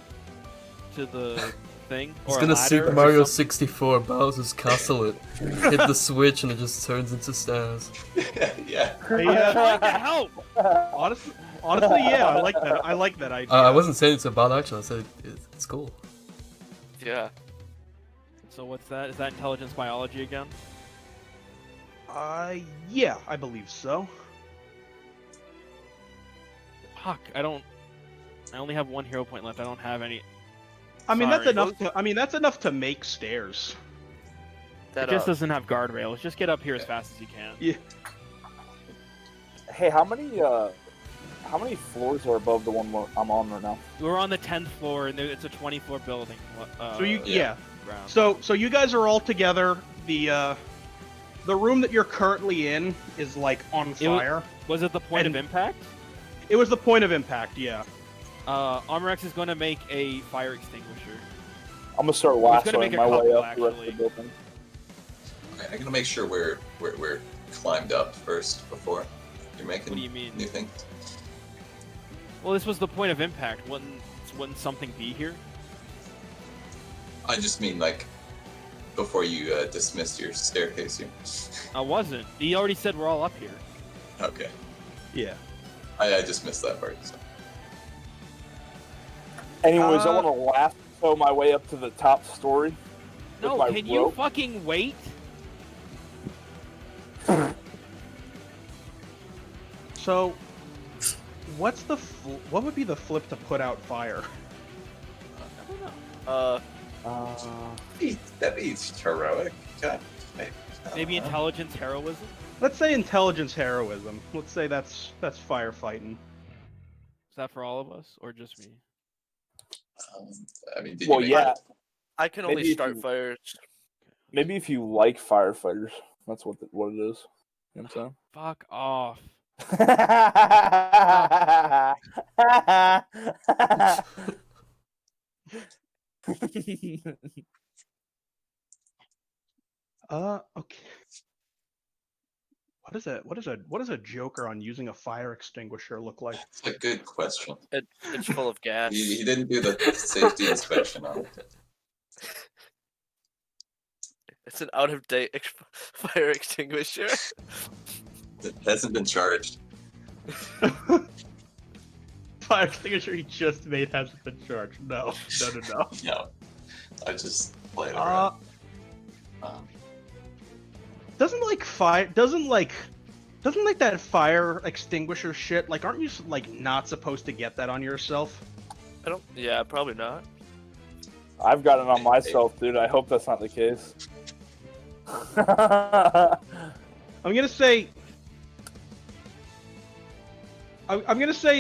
thing? He's Or a gonna ladder Super or Mario something? 64 Bowser's Castle it. Hit the switch and it just turns into stairs. Yeah. I'm trying to help. Honestly, yeah, I like that. I like that idea. I wasn't saying it's a bad action, I said it's cool. Yeah. So what's that? Is that intelligence biology again? Yeah, I believe so. Fuck, I only have 1 hero point left. I don't have any. I mean, that's Sorry. enough. That's enough to make stairs. That It just doesn't have guardrails. Just get up here as fast as you can. Yeah. Hey, how many floors are above the one I'm on right now? We're on the 10th floor, and it's a 20-floor building. So yeah. Ground. So you guys are all together. The room that you're currently in is like on fire. Was it the point And- of impact? It was the point of impact. Yeah. Armorex is going to make a fire extinguisher. I'm gonna start was gonna lassoing make a my way couple, up the rest of actually. the building. Okay, I'm gonna make sure we're climbed up first before you're making What do you mean? new things. Well, this was the point of impact. Wouldn't something be here? I just mean like before you dismissed your staircase here. I wasn't. He already said we're all up here. Okay. Yeah. I just missed that part. So. Anyways, I want to lasso my way up to the top story. No, my can you rope. fucking wait? So, what would be the flip to put out fire? I don't know. That means heroic. God, Maybe intelligence heroism? Let's say intelligence heroism. Let's say that's firefighting. Is that for all of us, or just me? I mean, did Well, you make yeah. I can only Maybe if start you- fires. Maybe if you like firefighters, that's what it is. You know what I'm saying? Fuck off. Okay. What does a Joker on using a fire extinguisher look like? It's a good question. It's full of gas. He didn't do the safety inspection on it. It's an out-of-date fire extinguisher. It hasn't been charged. Fire extinguisher he just made hasn't been charged. No. No, I just played around. Doesn't that fire extinguisher shit, like, aren't you like not supposed to get that on yourself? I don't. Yeah, probably not. I've got it on myself, dude. I hope that's not the case. I'm gonna say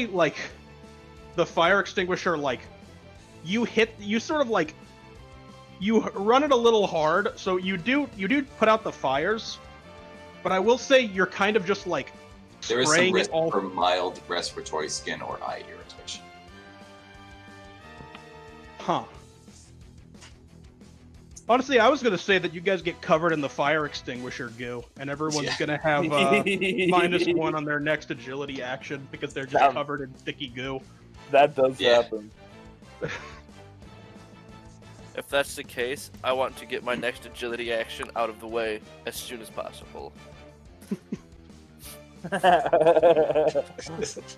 like the fire extinguisher, like you run it a little hard, so you do put out the fires, but I will say you're kind of just like There is some spraying risk it all. for mild respiratory skin or eye irritation. Huh. Honestly, I was gonna say that you guys get covered in the fire extinguisher goo, and everyone's Yeah. gonna have -1 on their next agility action because they're just Damn. covered in sticky goo. That does Yeah. happen. If that's the case, I want to get my next agility action out of the way as soon as possible.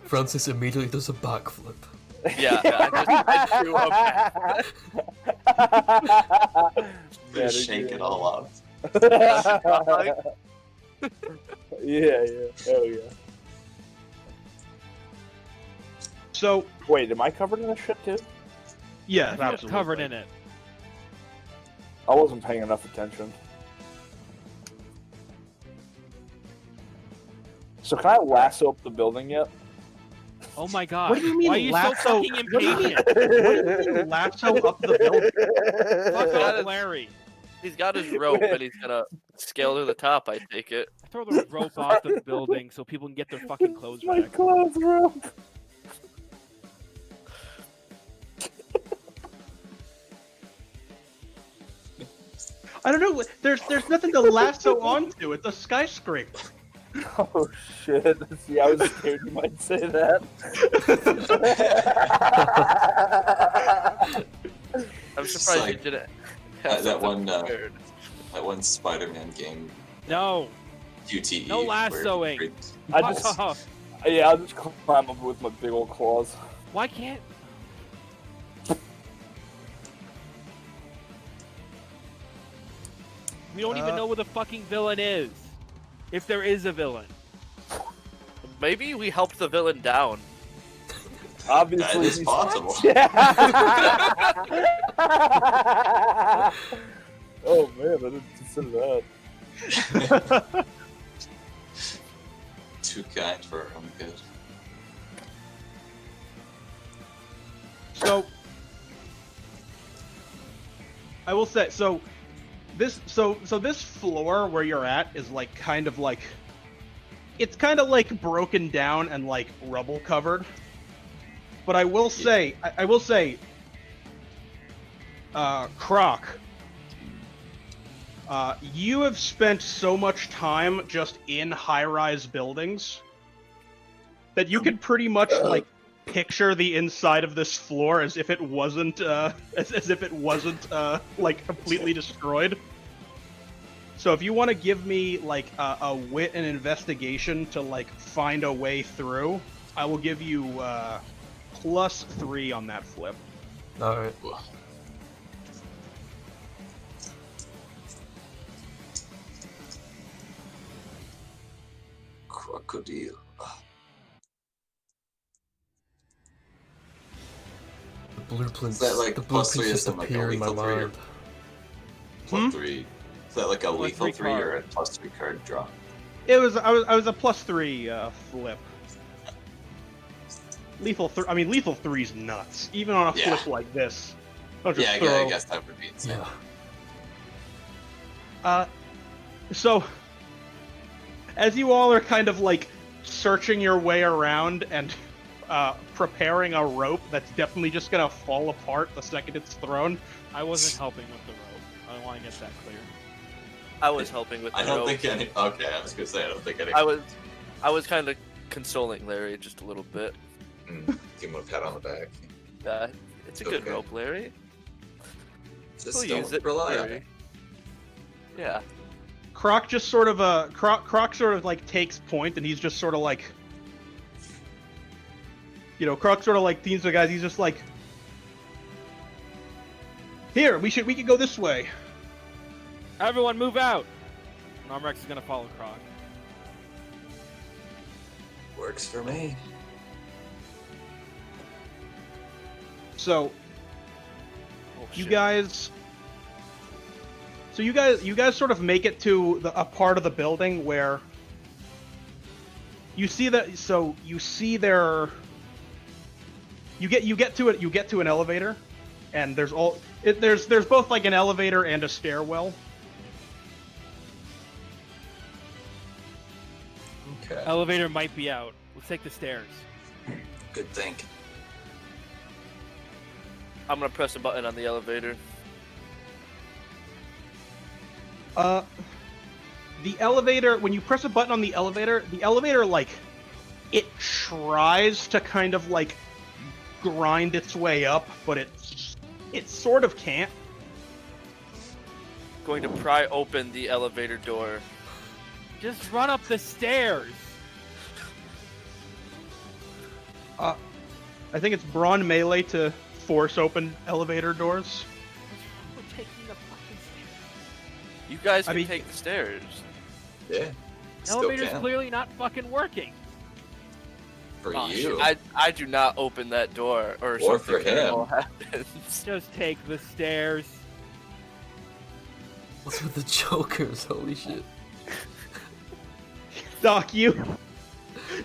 Francis immediately does a backflip. Yeah, I do a back. Just shake it all off. Yeah. Hell yeah. So Wait, am I covered in this shit too? yeah, I'm absolutely. covered in it. I wasn't paying enough attention. So can I lasso up the building yet? Oh my god. What do you mean, Why are you lasso? so fucking impatient? What do you mean lasso up the building? Fuck Yeah, off, Larry. He's got his rope and he's gonna scale to the top, I take it. I throw the rope off the building so people can get their fucking clothes My back. clothes rope. I don't know. There's nothing to lasso onto. It's a skyscraper. Oh shit! See, I was scared you might say that. I'm surprised like, you didn't. that one Spider-Man game, No, QTE. no where lassoing. you- I just, yeah, I'll just climb up with my big old claws. Why can't? We don't even know where the fucking villain is. If there is a villain. Maybe we helped the villain down. Obviously, That is he's- possible. Oh man, I didn't consider that. Too kind for her own good. So I will say, so this floor where you're at is like kind of like, it's kind of like broken down and like rubble covered. But I will say, Croc, you have spent so much time just in high-rise buildings that you could pretty much like picture the inside of this floor as if it wasn't like completely destroyed. So if you want to give me like a wit and investigation to like find a way through, I will give you +3 on that flip. Alright. Crocodile. The blueprints, Is that like the plus blueprints 3 just is in like a appear in my lethal 3 or mind. plus 3? Is that like a Plus lethal 3 3 or a card. +3 card draw? It was I was a +3 flip. Lethal 3's nuts. Even on a Yeah. flip like this. I'll just Yeah, I throw. guess that would be insane. Yeah. So as you all are kind of like searching your way around and preparing a rope that's definitely just gonna fall apart the second it's thrown. I wasn't helping with the rope. I want to get that clear. I was helping with the I don't rope. think any. Okay, I was gonna say I don't think any. I was kind of consoling Larry just a little bit. Give him a pat on the back. It's a good Okay. rope, Larry. Just We'll don't use it, rely on Larry. it. Yeah. Croc just sort of Croc sort of like takes point, and he's just sort of like, Croc sort of like teams the guys. He's just like, here we could go this way. Everyone move out! And Armrex is gonna follow Croc. Works for me. So Oh, you shit. guys sort of make it to a part of the building where you see that. So you see there. You get to an elevator, and there's both like an elevator and a stairwell. Okay. Elevator might be out. Let's take the stairs. Good think. I'm gonna press a button on the elevator. The elevator, when you press a button on the elevator like it tries to kind of like grind its way up, but it sort of can't. Going to pry open the elevator door. Just run up the stairs! I think it's brawn melee to force open elevator doors. We're taking the fucking stairs. You guys I can mean- take the stairs. Yeah. Still Elevator's can. clearly not fucking working. For Oh, you. shit. I do not open that door or Or something for him. terrible happens. Just take the stairs. What's with the chokers? Holy shit. Doc, you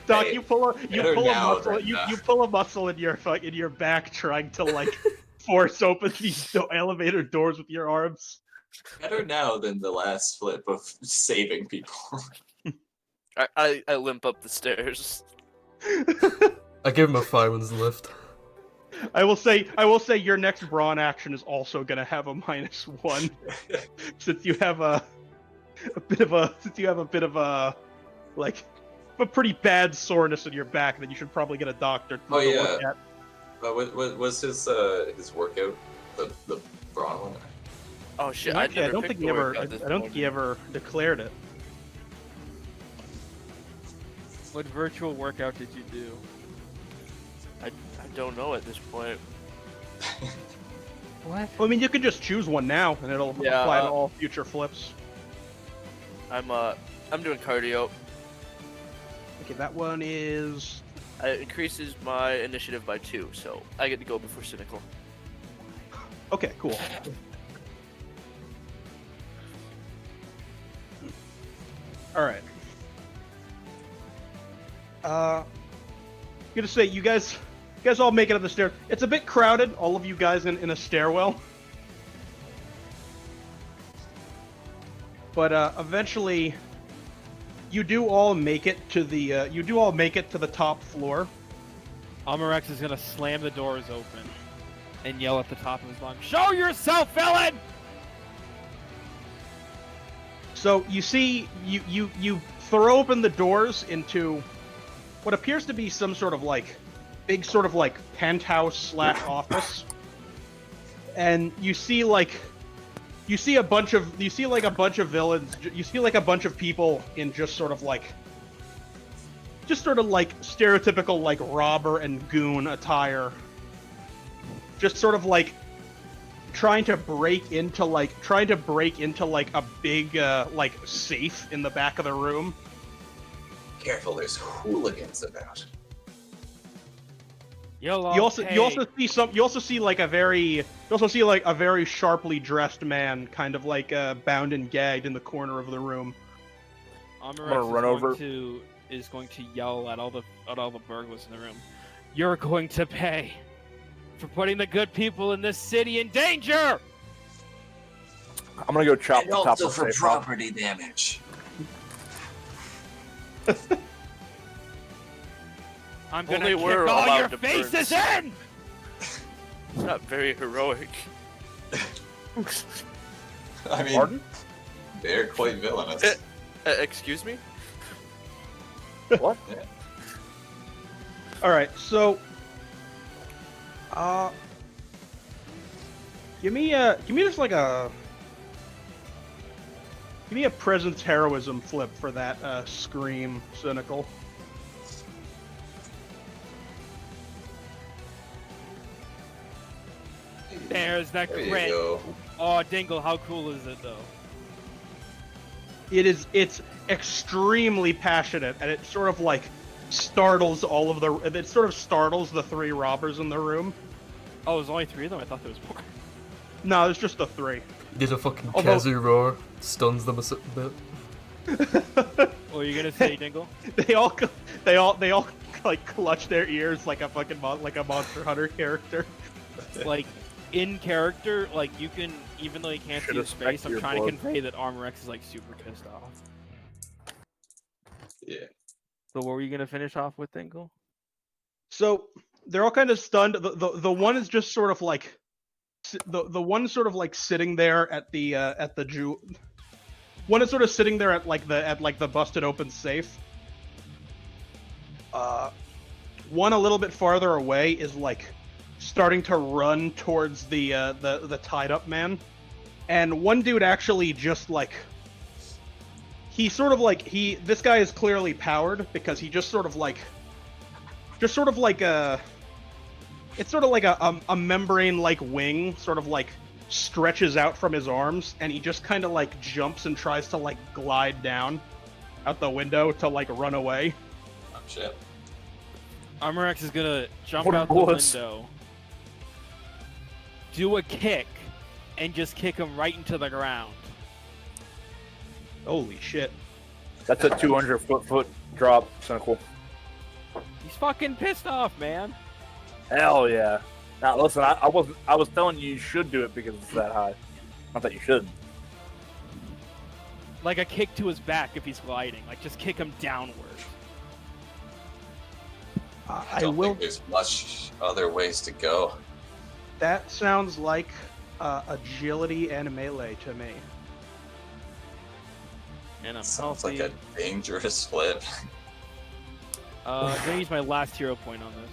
Hey, pull a better now muscle. than You that. pull a muscle in your back, trying to like force open these elevator doors with your arms. Better now than the last flip of saving people. I limp up the stairs. I give him a fireman's lift. I will say your next brawn action is also gonna have a -1, since you have a bit of a like a pretty bad soreness in your back that you should probably get a doctor to look at. What was his workout? The brawn one? Oh shit! I I don't think he ever. I don't think he ever declared it. What virtual workout did you do? I don't know at this point. What? Well, I mean, you could just choose one now, and it'll Yeah, apply to all future flips. I'm doing cardio. Okay, that one is. It increases my initiative by 2, so I get to go before Cynical. Okay, cool. All right. I'm gonna say you guys all make it up the stairs. It's a bit crowded, all of you guys in a stairwell. But eventually, you do all make it to the top floor. Amarex is gonna slam the doors open and yell at the top of his lungs, "Show yourself, villain!" So you see, you throw open the doors into what appears to be some sort of like big sort of like penthouse / office, and you see a bunch of villains. You see like a bunch of people in just sort of like stereotypical like robber and goon attire, just sort of like trying to break into like a big like safe in the back of the room. Careful, there's hooligans about. You also see like a very sharply dressed man, kind of like bound and gagged in the corner of the room. Amarex is going to yell at all the burglars in the room. "You're going to pay for putting the good people in this city in danger!" I'm gonna go chop And the top also of for the safe. property damage. I'm gonna Only kick we're all allowed your to faces burn. in! It's not very heroic. I mean, Pardon? they're quite villainous. Excuse me? What? All right, so give me a presence heroism flip for that scream, Cynical. There's the There you crit. go. Oh, Dingle, how cool is it though? It's extremely passionate, and it sort of like startles the 3 robbers in the room. Oh, there's only 3 of them? I thought there was more. No, it's just the 3. Did a fucking Although- Kazu roar, stuns them a bit. What are you gonna say, Dingle? They all like clutch their ears like a fucking like a Monster Hunter character. Like, in character, like, you can, even though you can't see Should've his face, I'm your trying to blood. convey that Armorex is, like, super pissed off. Yeah. So what were you gonna finish off with, Dingle? So they're all kind of stunned. The one is just sort of like the one sort of like sitting there at the Jew. One is sort of sitting there at the busted open safe. One a little bit farther away is like starting to run towards the tied up man, and one dude actually just like this guy is clearly powered because he just sort of like a membrane like wing sort of like stretches out from his arms, and he just kind of like jumps and tries to like glide down out the window to like run away. Oh shit. Armorex is gonna jump What out the bullets? window, do a kick, and just kick him right into the ground. Holy shit. That's a 200-foot drop, Cynical. He's fucking pissed off, man. Hell yeah. Now listen, I was telling you should do it because it's that high. Not that you should. Like a kick to his back if he's gliding. Like just kick him downwards. I don't think there's much other ways to go. That sounds like agility and melee to me. And I'm Sounds healthy. like a dangerous flip. I'm gonna use my last hero point on this.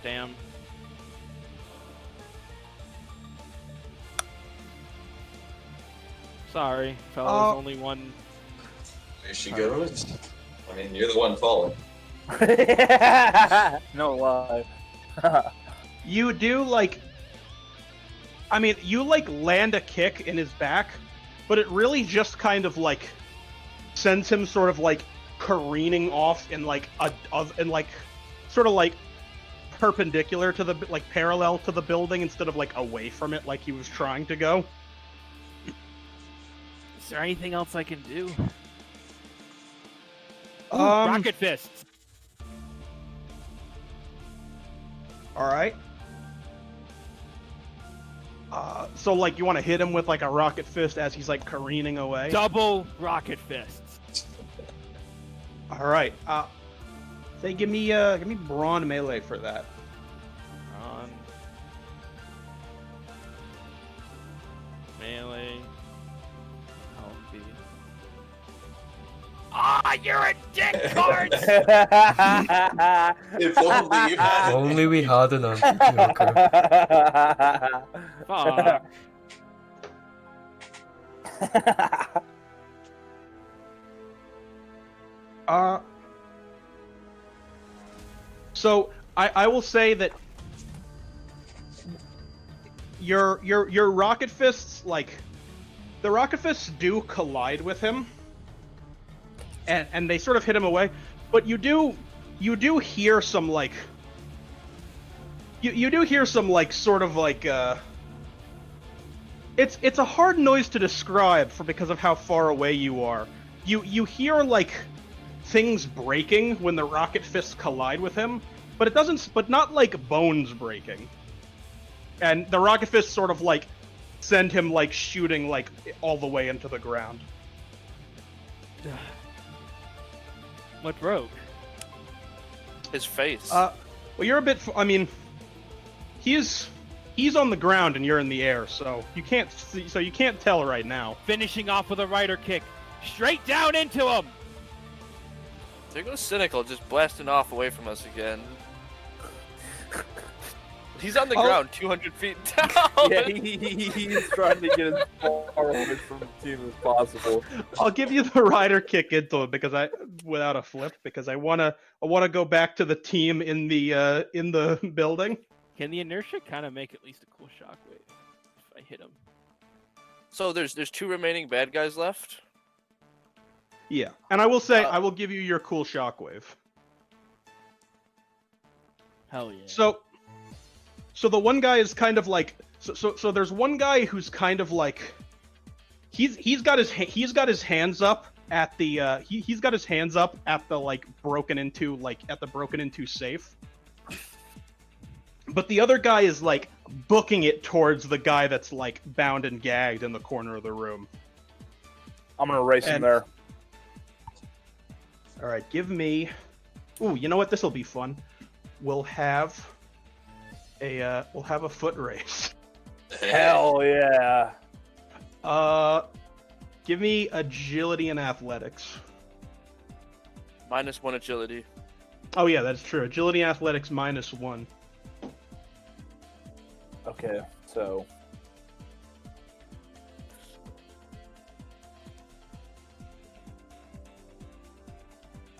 Damn. Sorry, fellas. Only one. There she goes. I mean, you're the one falling. No lie. You do like. I mean, you like land a kick in his back, but it really just kind of like sends him sort of like careening off in like sort of like perpendicular to the like parallel to the building instead of like away from it like he was trying to go. Is there anything else I can do? Ooh, Um, rocket fists. All right. So like you want to hit him with like a rocket fist as he's like careening away. Double rocket fists. All right. Say give me brawn melee for that. On melee. Healthy. Ah, you're a dick, Cards! If only you had. Only we had enough. Joker. Fuck. So I will say that your rocket fists, like the rocket fists do collide with him, and they sort of hit him away, but you do hear some like you do hear some like sort of like it's a hard noise to describe because of how far away you are. You hear like things breaking when the rocket fists collide with him, but not like bones breaking. And the rocket fists sort of like send him like shooting like all the way into the ground. What broke? His face. Well, you're a bit. I mean, he's on the ground and you're in the air, so you can't see, so you can't tell right now. Finishing off with a rider kick. Straight down into him! There goes Cynical, just blasting off away from us again. He's on the ground, 200 feet down. Yeah, he's trying to get as far away from the team as possible. I'll give you the rider kick into it without a flip because I wanna go back to the team in the building. Can the inertia kind of make at least a cool shockwave if I hit him? So there's 2 remaining bad guys left. Yeah, and I will say I will give you your cool shockwave. Hell yeah. So the one guy is kind of like so there's one guy who's kind of like he's got his hands up at the he's got his hands up at the like broken into safe. But the other guy is like booking it towards the guy that's like bound and gagged in the corner of the room. I'm gonna race him there. All right, give me. Ooh, you know what? This will be fun. We'll have a foot race. Hell yeah! Give me agility and athletics. -1 agility. Oh yeah, that's true. Agility and athletics -1. Okay, so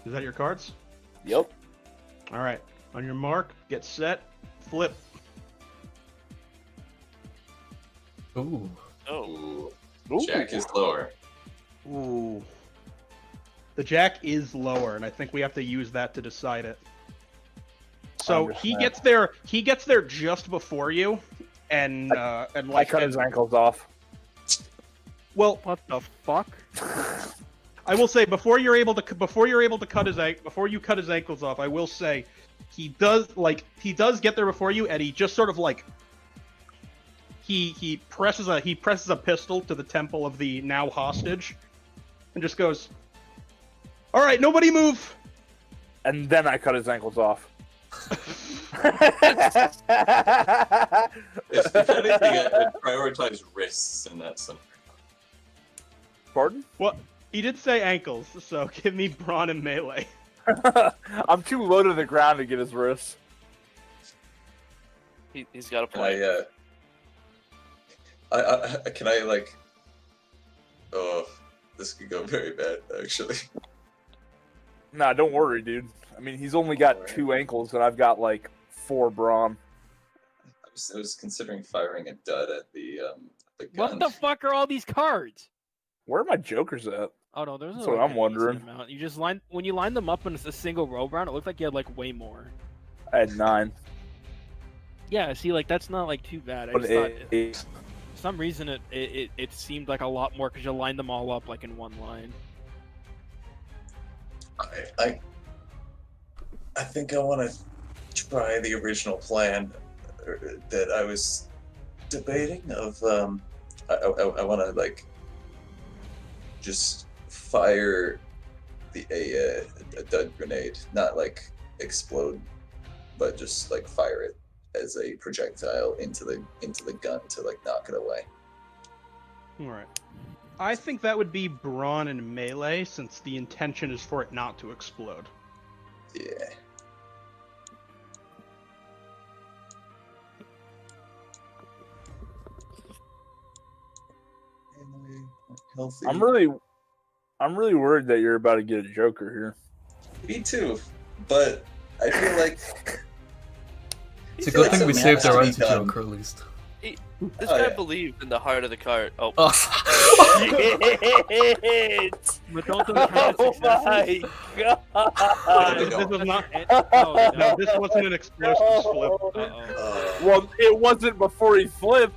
Is that your cards? yep. All right. On your mark, get set, flip. Ooh. Oh. Ooh. Jack is lower. Ooh. The jack is lower, and I think we have to use that to decide it. So he gets there. He gets there just before you, and I like cut his ankles off. well, What the fuck? I will say before you cut his ankles off, I will say he does get there before you, and he just sort of like he presses a pistol to the temple of the now hostage, and just goes, "All right, nobody move." And then I cut his ankles off. If anything, I'd prioritize wrists in that scenario. Pardon? Well, he did say ankles, so give me brawn and melee. I'm too low to the ground to get his wrists. He's got a Can plan. can I like? Oh, this could go very bad, actually. Nah, don't worry, dude. I mean, he's only got 2 ankles, and I've got like 4 brawn. I was considering firing a dud at the gun. What the fuck are all these cards? Where are my jokers at? Oh no, there's no. That's what like, I'm a wondering. decent amount. You just when you line them up in a single row round, it looked like you had like way more. I had 9. Yeah, see, like that's not like too bad. I But just thought it, for some reason it seemed like a lot more because you lined them all up like in one line. I think I want to try the original plan that I was debating of I want to like just fire a dud grenade, not like explode, but just like fire it as a projectile into the gun to like knock it away. All right. I think that would be brawn and melee, since the intention is for it not to explode. Yeah. Healthy. I'm really worried that you're about to get a joker here. Me too, but I feel like It's a good thing we saved our something has to be done. anti-joker at least. This Oh, guy yeah. believed in the heart of the card. Oh, Oh. Shit! But don't those count as Oh successes? my god! This was not. Oh, No, this wasn't an explosive flip. Uh-oh. Well, it wasn't before he flipped.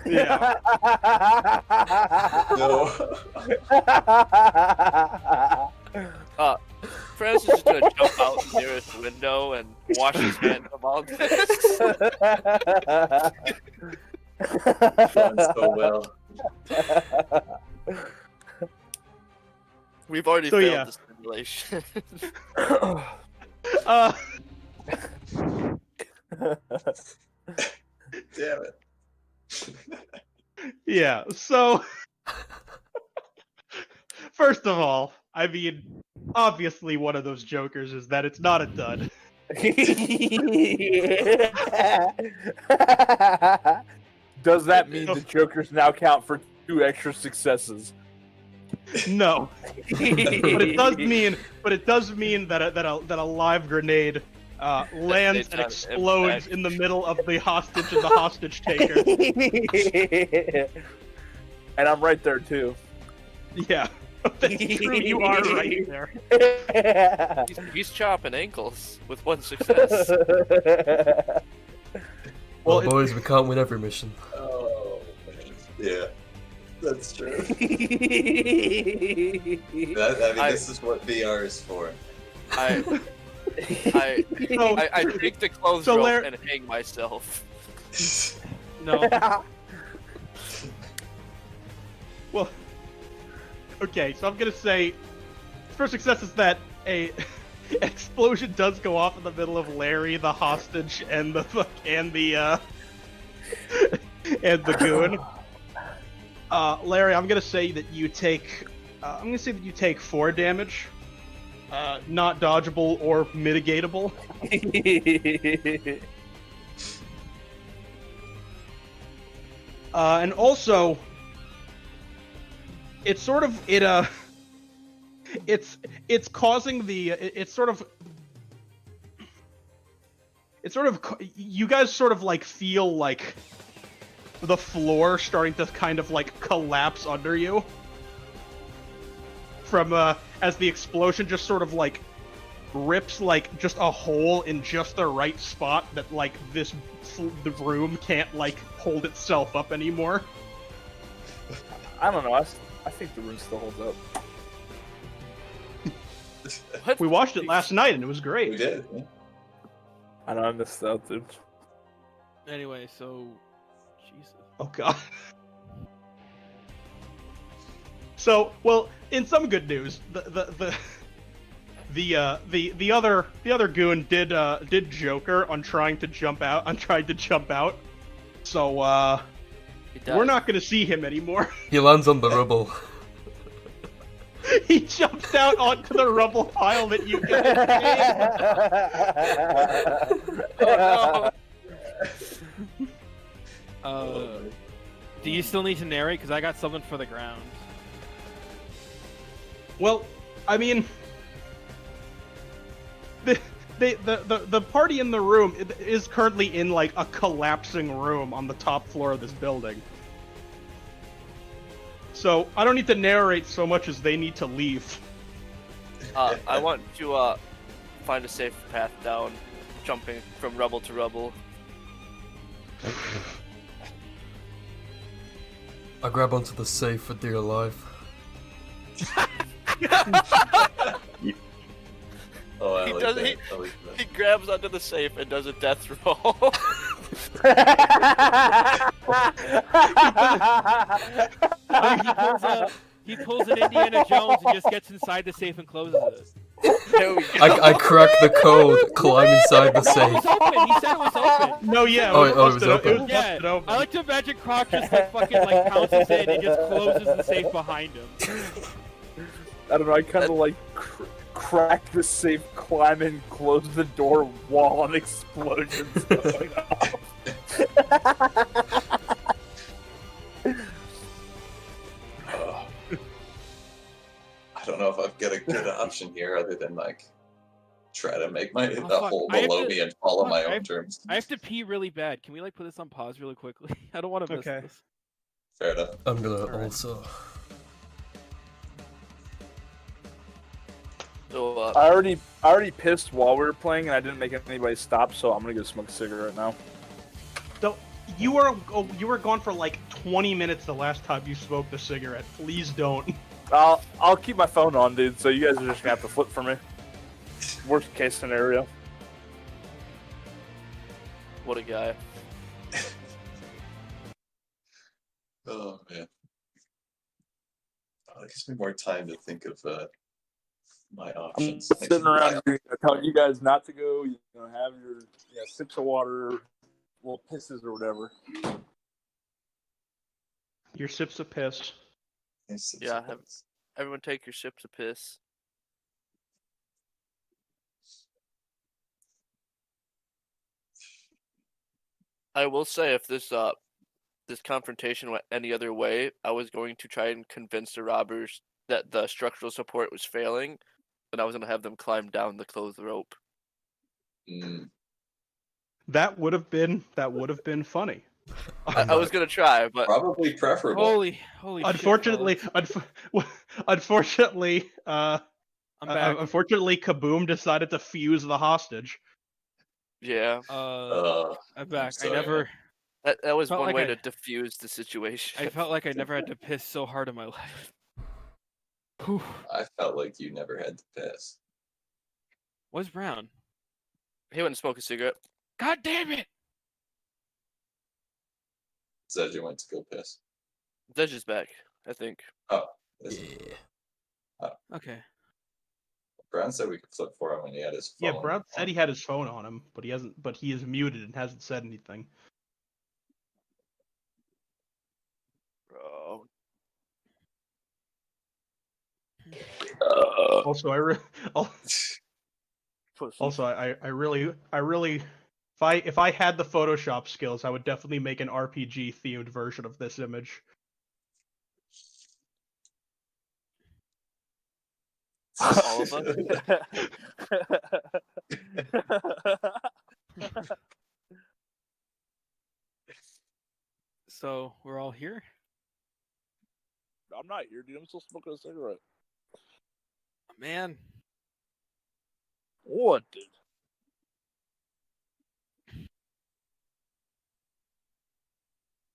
Yeah. no. Francis is gonna jump out the nearest window and wash his hands of all this. Done so well. We've already So, failed yeah. the simulation. Damn it. Yeah. So, first of all, I mean, obviously one of those jokers is that it's not a dud. Does that mean the jokers now count for 2 extra successes? No. But it does mean that a live grenade lands and explodes in the middle of the hostage and the hostage taker. And I'm right there too. Yeah. That's true, you are right there. He's chopping ankles with 1 success. Well, Well, boys, we can't win every mission. Oh, man. Yeah. That's true. I mean, this is what VR is for. I take the clothes So rope Larry- and hang myself. No. Well, okay, so I'm gonna say, first success is that a explosion does go off in the middle of Larry, the hostage, and the and the goon. Larry, I'm gonna say that you take 4 damage, not dodgeable or mitigatable. And also, it's sort of it's causing you guys sort of like feel like the floor starting to kind of like collapse under you from as the explosion just sort of like rips like just a hole in just the right spot that like the room can't like hold itself up anymore. I don't know. I think the room still holds up. What? We watched it last night and it was We great. did. Yeah. I know I missed out, dude. Anyway, so Jesus. Oh god. So, well, in some good news, the other goon did Joker on trying to jump out. So we're not gonna see him anymore. He lands on the rubble. He jumped out onto the rubble pile that you guys made. Oh, no. Do you still need to narrate? Because I got something for the ground. Well, I mean, the party in the room is currently in like a collapsing room on the top floor of this building. So I don't need to narrate so much as they need to leave. I want to find a safe path down, jumping from rubble to rubble. I grab onto the safe for dear life. Oh, I He like does- that. I like He that. grabs onto the safe and does a death roll. He pulls an Indiana Jones and just gets inside the safe and closes it. There we go. I crack the code, climb inside the No, it safe. was open. He said it was open. No, yeah, Oh, it it was busted open. It was Yeah, busted open. I like to imagine Croc just like fucking like pounces in and just closes the safe behind him. I don't know, I kind of like crack the safe, climb in, close the door while an explosion's going off. I don't know if I've got a good option here other than like try to make my Oh, the fuck. hole I have below to- me and follow fuck, my I own have- terms. I have to pee really bad. Can we like put this on pause really quickly? I don't want to miss Okay. this. Fair enough. I'm gonna Alright. also. So, I already pissed while we were playing, and I didn't make anybody stop, so I'm gonna go smoke a cigarette now. So you were gone for like 20 minutes the last time you smoked a cigarette. Please don't. I'll keep my phone on, dude. So you guys are just gonna have to flip for me. Worst case scenario. what a guy. Oh man. It gives me more time to think of my I'm options. sitting around here telling you guys not to go. You know, have your sips of water, little pisses or whatever. Your sips of piss. Yeah, Everyone take your sips of piss. I will say, if this confrontation went any other way, I was going to try and convince the robbers that the structural support was failing, and I was going to have them climb down the closed rope. That would have been funny. I was going to try, but Probably preferable. Holy Unfortunately, shit, unfortunately, I'm back. unfortunately, Kaboom decided to fuse the hostage. yeah, I'm back. sorry, I never. that was Felt one like way I- to diffuse the situation. I felt like I never had to piss so hard in my life. Whew. I felt like you never had to piss. What's Brown? He went and smoked a cigarette. God damn it! Said you went to go piss. Dej is back, I think. Is it? Yeah. Okay. Brown said we could flip for him when he had his phone. Yeah, Brown said he had his phone on him, but he hasn't. But he is muted and hasn't said anything. Bro. Also, I really, if I had the Photoshop skills, I would definitely make an RPG themed version of this image. All of us? So we're all here. I'm not here, dude. I'm still smoking a cigarette. Man, What, dude?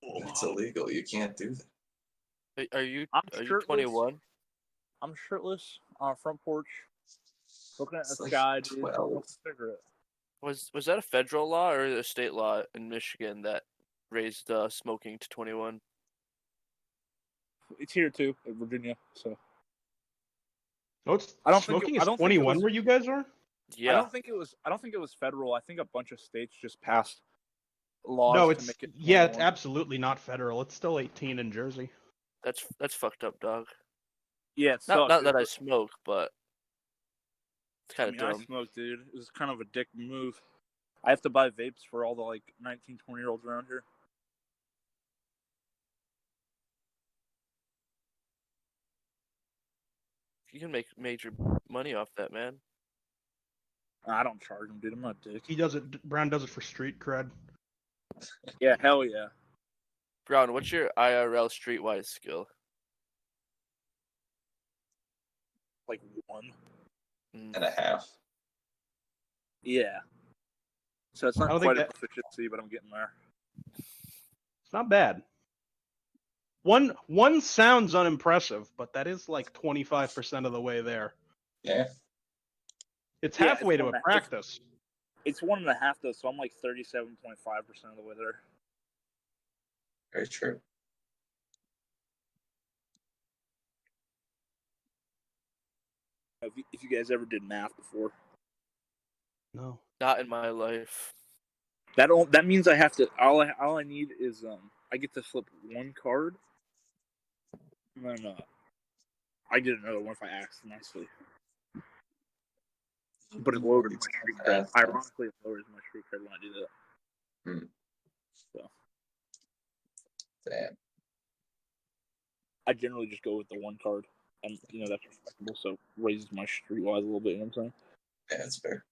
It's illegal. You can't do that. Are you I'm 21? I'm shirtless on a front porch, looking at It's the like sky, dude. 12. Smoking a cigarette. Was that a federal law or a state law in Michigan that raised smoking to 21. It's here too, in Virginia. So Oh, it's I don't think smoking it- I is don't think it 21 was- where you guys are? Yeah. I don't think it was federal. I think a bunch of states just passed laws No, to it's make it. yeah, it's 21. absolutely not federal. It's still 18 in Jersey. That's fucked up, dog. Yeah, it Not sucks. that I smoke, but it's I kind of mean, I dumb. smoke, dude. It was kind of a dick move. I have to buy vapes for all the like 19, 20-year-olds around here. You can make major money off that, man. I don't charge them, dude. I'm not a dick. He does it. Brown does it for street cred. Yeah, hell yeah. Brown, what's your IRL streetwise skill? Like 1. Mm. And a half. Yeah. So it's not I don't think quite a that- proficiency, but I'm getting there. It's not bad. One sounds unimpressive, but that is like 25% of the way there. Yeah. It's Yeah, halfway it's to one a that- practice. It's 1.5 though, so I'm like 37.5% of the way there. Very true. If you guys ever did math before, No. Not in my life. that means I have to. All I need is I get to flip 1 card, and then I get another one if I ask nicely. But it lowers my street cred. Ironically, it lowers my street cred when I do that. Hmm. So Damn. I generally just go with the 1 card, and that's respectable. So raises my streetwise a little bit. You know what I'm saying? Yeah, that's fair.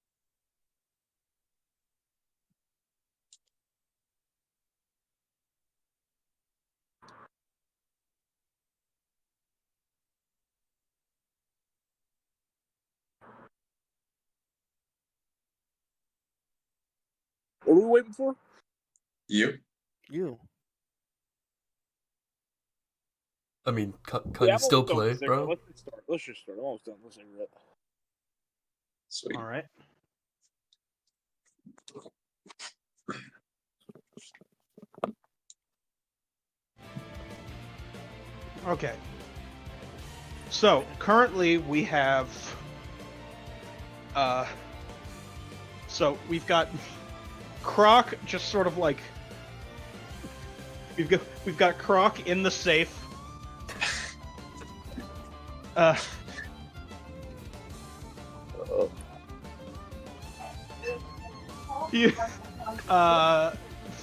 What are we waiting for? You? You. I mean, can Yeah, you I'm still almost done with play, the cigarette. bro? Let's just start. I'm almost done with the cigarette. Sweet. All right. Okay. So currently we have, so we've got Croc just sort of like we've got Croc in the safe. You,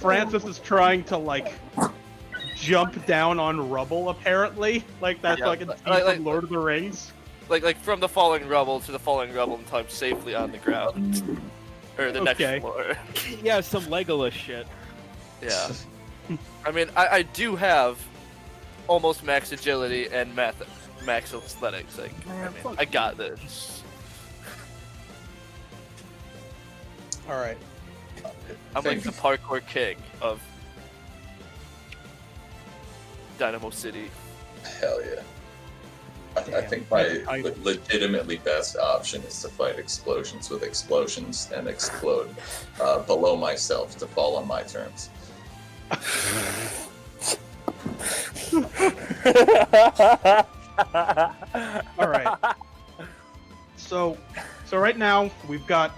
Francis is trying to like jump down on rubble apparently, like that's Yeah, like a like- from Lord of the Rings. Like from the falling rubble to the falling rubble until I'm safely on the ground. Or the Okay. next floor. Yeah, some Legolas shit. Yeah. I mean, I do have almost max agility and max athletics. Like, I mean, I got this. All right. I'm like the parkour king of Dynamo City. Hell yeah. I Damn, think my that's tight. legitimately best option is to fight explosions with explosions and explode below myself to fall on my terms. All right. So right now we've got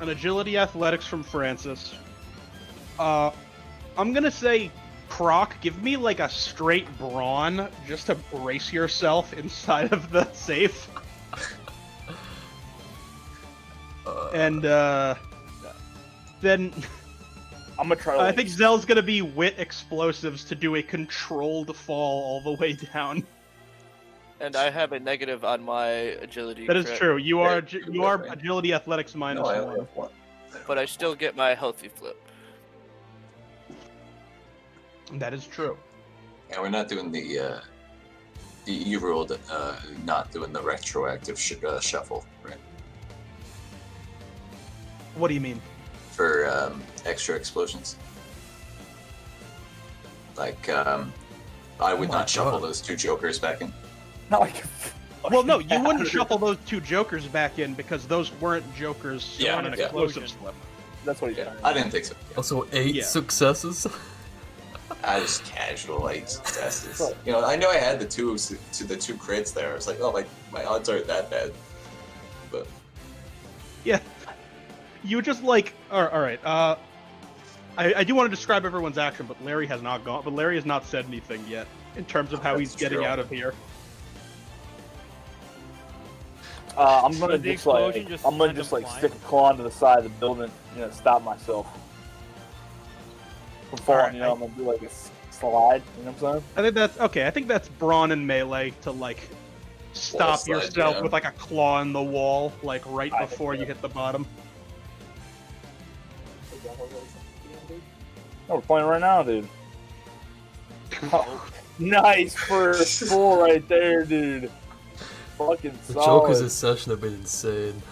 an agility athletics from Francis. I'm gonna say, Croc, give me like a straight brawn just to brace yourself inside of the safe. And then I'm gonna try. To I think Zell's gonna be wit explosives to do a controlled fall all the way down. And I have a negative on my agility. That is crit, true. You are Yeah. agility athletics No, minus I one. only have one. But I still get my healthy flip. That is true. And we're not doing the E rule, not doing the retroactive shuffle, right? What do you mean? For extra explosions. Like, I would my not shuffle God. those 2 jokers back in. Not like. Well, no, you wouldn't shuffle those 2 jokers back in because those weren't jokers Yeah, on an yeah. explosive slip. That's what he's Yeah, saying. I didn't think so. Also, 8 Yeah. successes. I just casual like successes. You know, I know I had the two crits there. I was like, oh, my odds aren't that bad. But Yeah. You just like all right. I do want to describe everyone's action, but Larry has not gone. But Larry has not said anything yet in terms of how he's getting out of here. I'm gonna Does the just like explosion just I'm gonna kind just of like fly? stick a claw into the side of the building, stop myself from falling. Alright, I'm gonna do like a slide. You know what I'm saying? I think that's okay. I think that's brawn and melee to like stop slide yourself down. with like a claw in the wall, like right I before think you hit the bottom. No, we're playing right now, dude. Oh, nice first pull right there, dude. Fucking The solid. Joker's this session have been insane.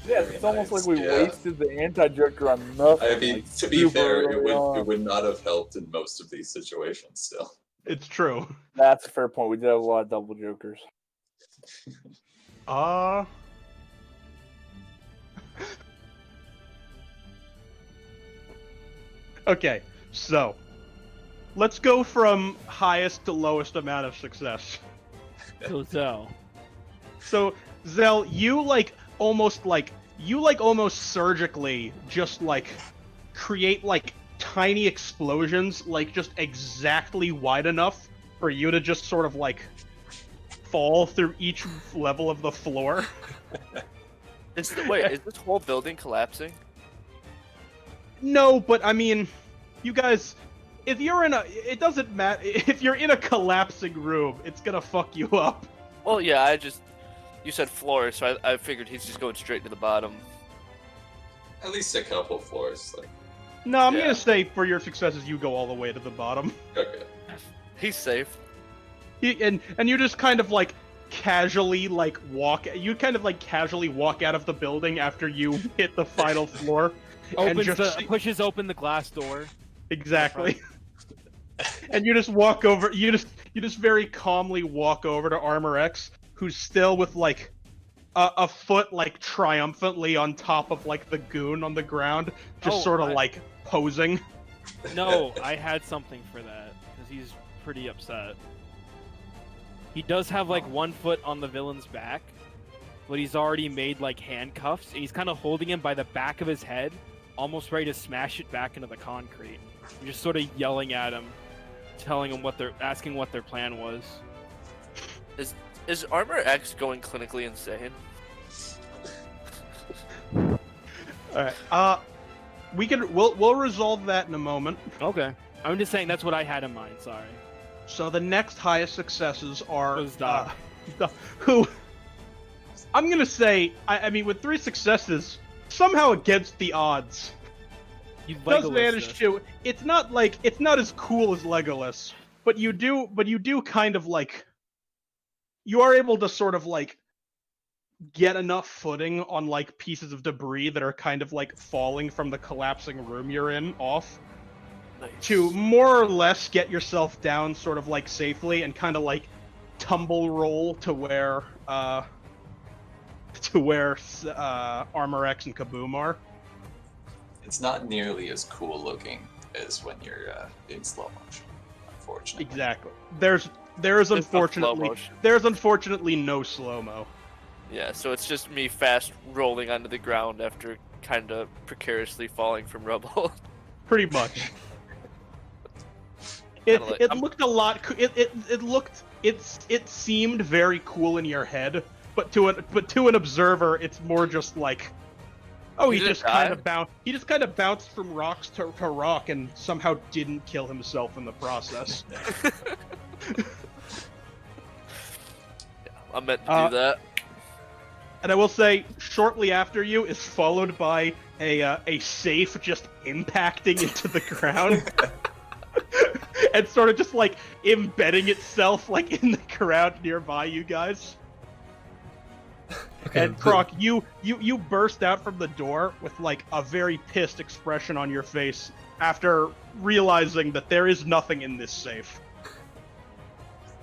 Yeah, Very it's almost nice, like we yeah. wasted the anti-Joker on nothing. I mean, like, to be super fair, early on. it would not have helped in most of these situations. Still, It's true. That's a fair point. We did have a lot of double Jokers. Okay, so let's go from highest to lowest amount of success. So, So Zell, you almost surgically just like create like tiny explosions, like just exactly wide enough for you to just sort of like fall through each level of the floor. Wait, is this whole building collapsing? No, but I mean, you guys, if you're in it doesn't matter. If you're in a collapsing room, it's gonna fuck you up. Well, yeah, you said floor, so I figured he's just going straight to the bottom. at least a couple floors. Like, No, I'm Yeah. gonna say for your successes, you go all the way to the bottom. okay. He's safe. And you just kind of like casually like walk. You kind of like casually walk out of the building after you hit the final floor. and pushes open the glass door. Exactly. And you just walk over. You just very calmly walk over to Armor X, who's still with like a foot like triumphantly on top of like the goon on the ground, just sort of like posing. No, I had something for that because he's pretty upset. He does have like 1 foot on the villain's back, but he's already made like handcuffs, and he's kind of holding him by the back of his head, almost ready to smash it back into the concrete. I'm just sort of yelling at him, telling him asking what their plan was. Is Armor X going clinically insane? All right. We'll resolve that in a moment. Okay. I'm just saying that's what I had in mind. Sorry. So the next highest successes are Was Doc. who I'm gonna say. I mean, with 3 successes, somehow against the odds, You does Legolas manage this. to. It's not as cool as Legolas, but you do kind of like. You are able to sort of like get enough footing on like pieces of debris that are kind of like falling from the collapsing room you're in off to more or less get yourself down sort of like safely and kind of like tumble roll to where Armor X and Kaboom are. It's not nearly as cool looking as when you're in slow motion, unfortunately. Exactly. There's unfortunately no slow-mo. Yeah, so it's just me fast rolling onto the ground after kind of precariously falling from rubble. Pretty much. Kinda like- It looked a lot. It seemed very cool in your head, but to an observer, it's more just like, oh, he Did it just kind die? of bounced from rocks to rock and somehow didn't kill himself in the process. I meant to do that. And I will say, shortly after you is followed by a safe just impacting into the ground. And sort of just like embedding itself like in the ground nearby you guys. Okay, And Croc, you burst out from the door with like a very pissed expression on your face after realizing that there is nothing in this safe.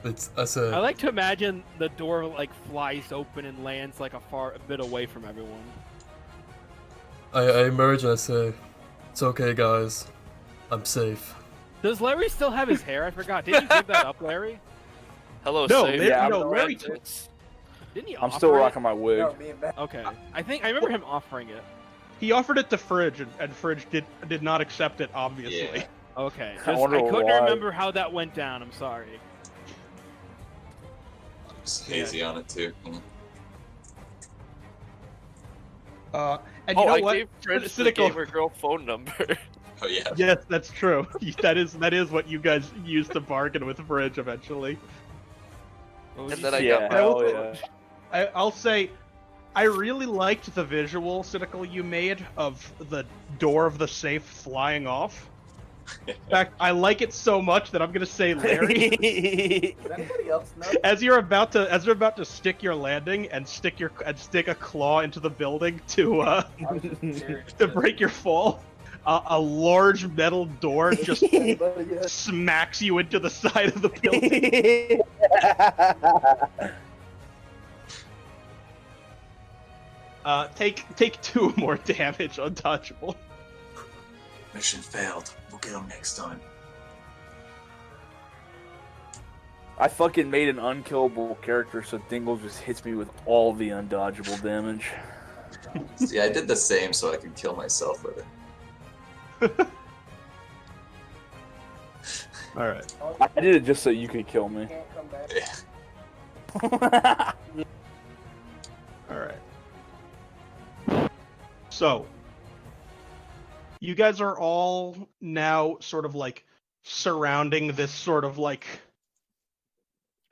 I like to imagine the door like flies open and lands like a bit away from everyone. I emerge and I say, "It's okay, guys. I'm safe." Does Larry still have his hair? I forgot. Didn't you give that up, Larry? Hello, No, Savior. yeah, I'm- Larry. Didn't he I'm offer still it? rocking my wig. No, me and Matt. Okay. I remember him offering it. He offered it to Fridge, and Fridge did not accept it, obviously. Yeah. Okay. I Just, wonder I couldn't why. remember how that went down. I'm sorry. I'm just hazy on it too. And you know I what? gave Fridge the Cynical. gamer girl phone number. Oh yeah. Yes, that's true. that is what you guys used to bargain with Fridge eventually. What was And he then I saying? got Yeah, my hell own. yeah. I'll say, I really liked the visual, Cynical, you made of the door of the safe flying off. In fact, I like it so much that I'm gonna say, Larry, Does anybody else know? as you're about to stick your landing and stick a claw into the building to I was just curious. to break your fall, a large metal door just Anybody else? smacks you into the side of the building. Take 2 more damage, untouchable. Mission failed. We'll get him next time. I fucking made an unkillable character, so Dingle just hits me with all the undodgeable damage. See, I did the same so I could kill myself with it. All right. I did it just so you could kill me. Can't come back. Yeah. All right. So, you guys are all now sort of like surrounding this sort of like.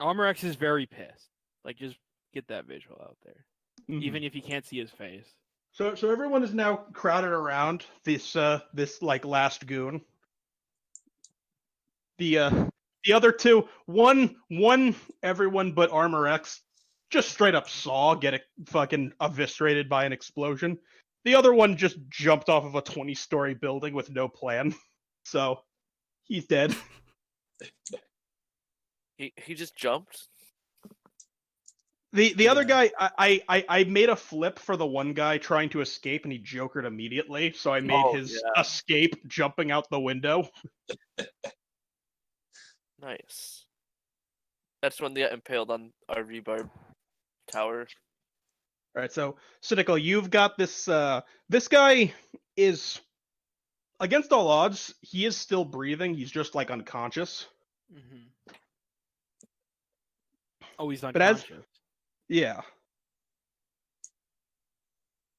Armor X is very pissed. Like, just get that visual out there. Mhm. Even if you can't see his face. So everyone is now crowded around this like last goon. The other two, one everyone but Armor X just straight up saw get fucking eviscerated by an explosion. The other one just jumped off of a 20-story building with no plan. So he's dead. He just jumped. The other guy, I made a flip for the one guy trying to escape, and he jokered immediately. So I made his escape jumping out the window. Nice. That's when they got impaled on our rebarb tower. All right, so Cynical, you've got this. This guy is, against all odds, he is still breathing. He's just like unconscious. Mm-hmm. Oh, he's But as- unconscious. Yeah.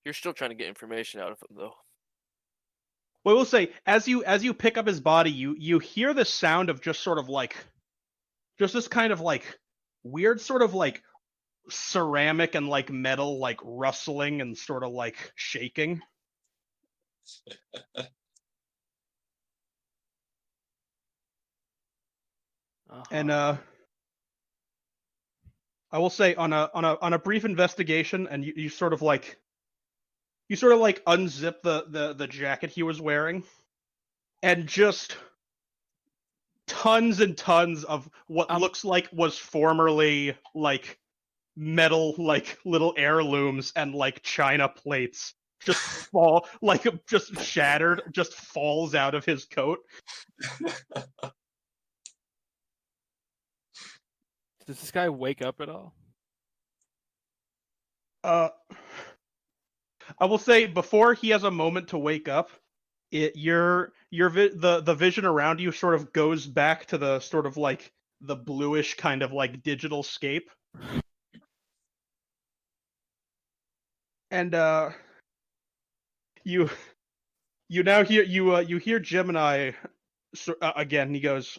You're still trying to get information out of him, though. Well, we'll say as you pick up his body, you hear the sound of just sort of like, just this kind of like weird sort of like ceramic and like metal like rustling and sort of like shaking. And I will say on a brief investigation, and you sort of like unzip the jacket he was wearing, and just tons and tons of what looks like was formerly like metal like little heirlooms and like china plates just fall like just shattered, just falls out of his coat. Does this guy wake up at all? I will say before he has a moment to wake up, the vision around you sort of goes back to the sort of like the bluish kind of like digital scape, and you now hear you hear Gemini again. He goes,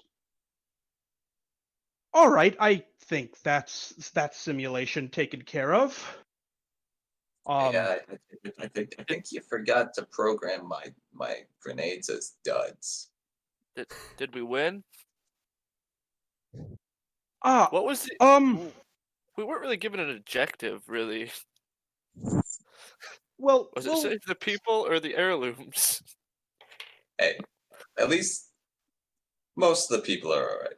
"All right, I think that's that simulation taken care of." Yeah, I think you forgot to program my grenades as duds. Did we win? What was it? We weren't really given an objective, really. Well, was it save the people or the heirlooms? Hey, at least most of the people are all right.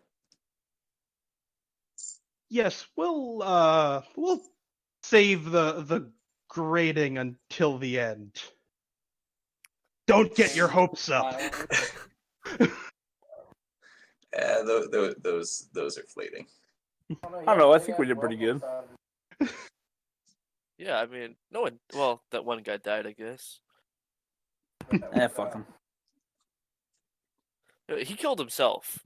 Yes, we'll save the grading until the end. Don't get your hopes up. Yeah, those are fleeting. I don't know. I think we did pretty good. Yeah, I mean, no one. Well, that one guy died, I guess. Fuck him. He killed himself.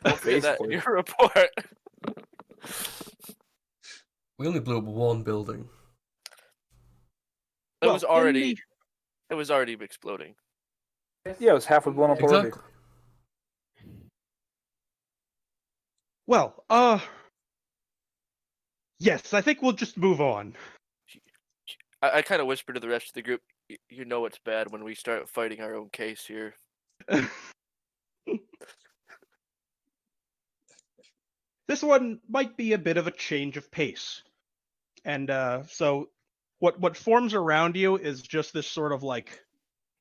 Don't forget that in Basically. your report. We only blew up one building. It was already exploding. Yeah, it was halfway blown up already. Exactly. Well, yes, I think we'll just move on. I kind of whispered to the rest of the group, you know it's bad when we start fighting our own case here. This one might be a bit of a change of pace. And so what forms around you is just this sort of like,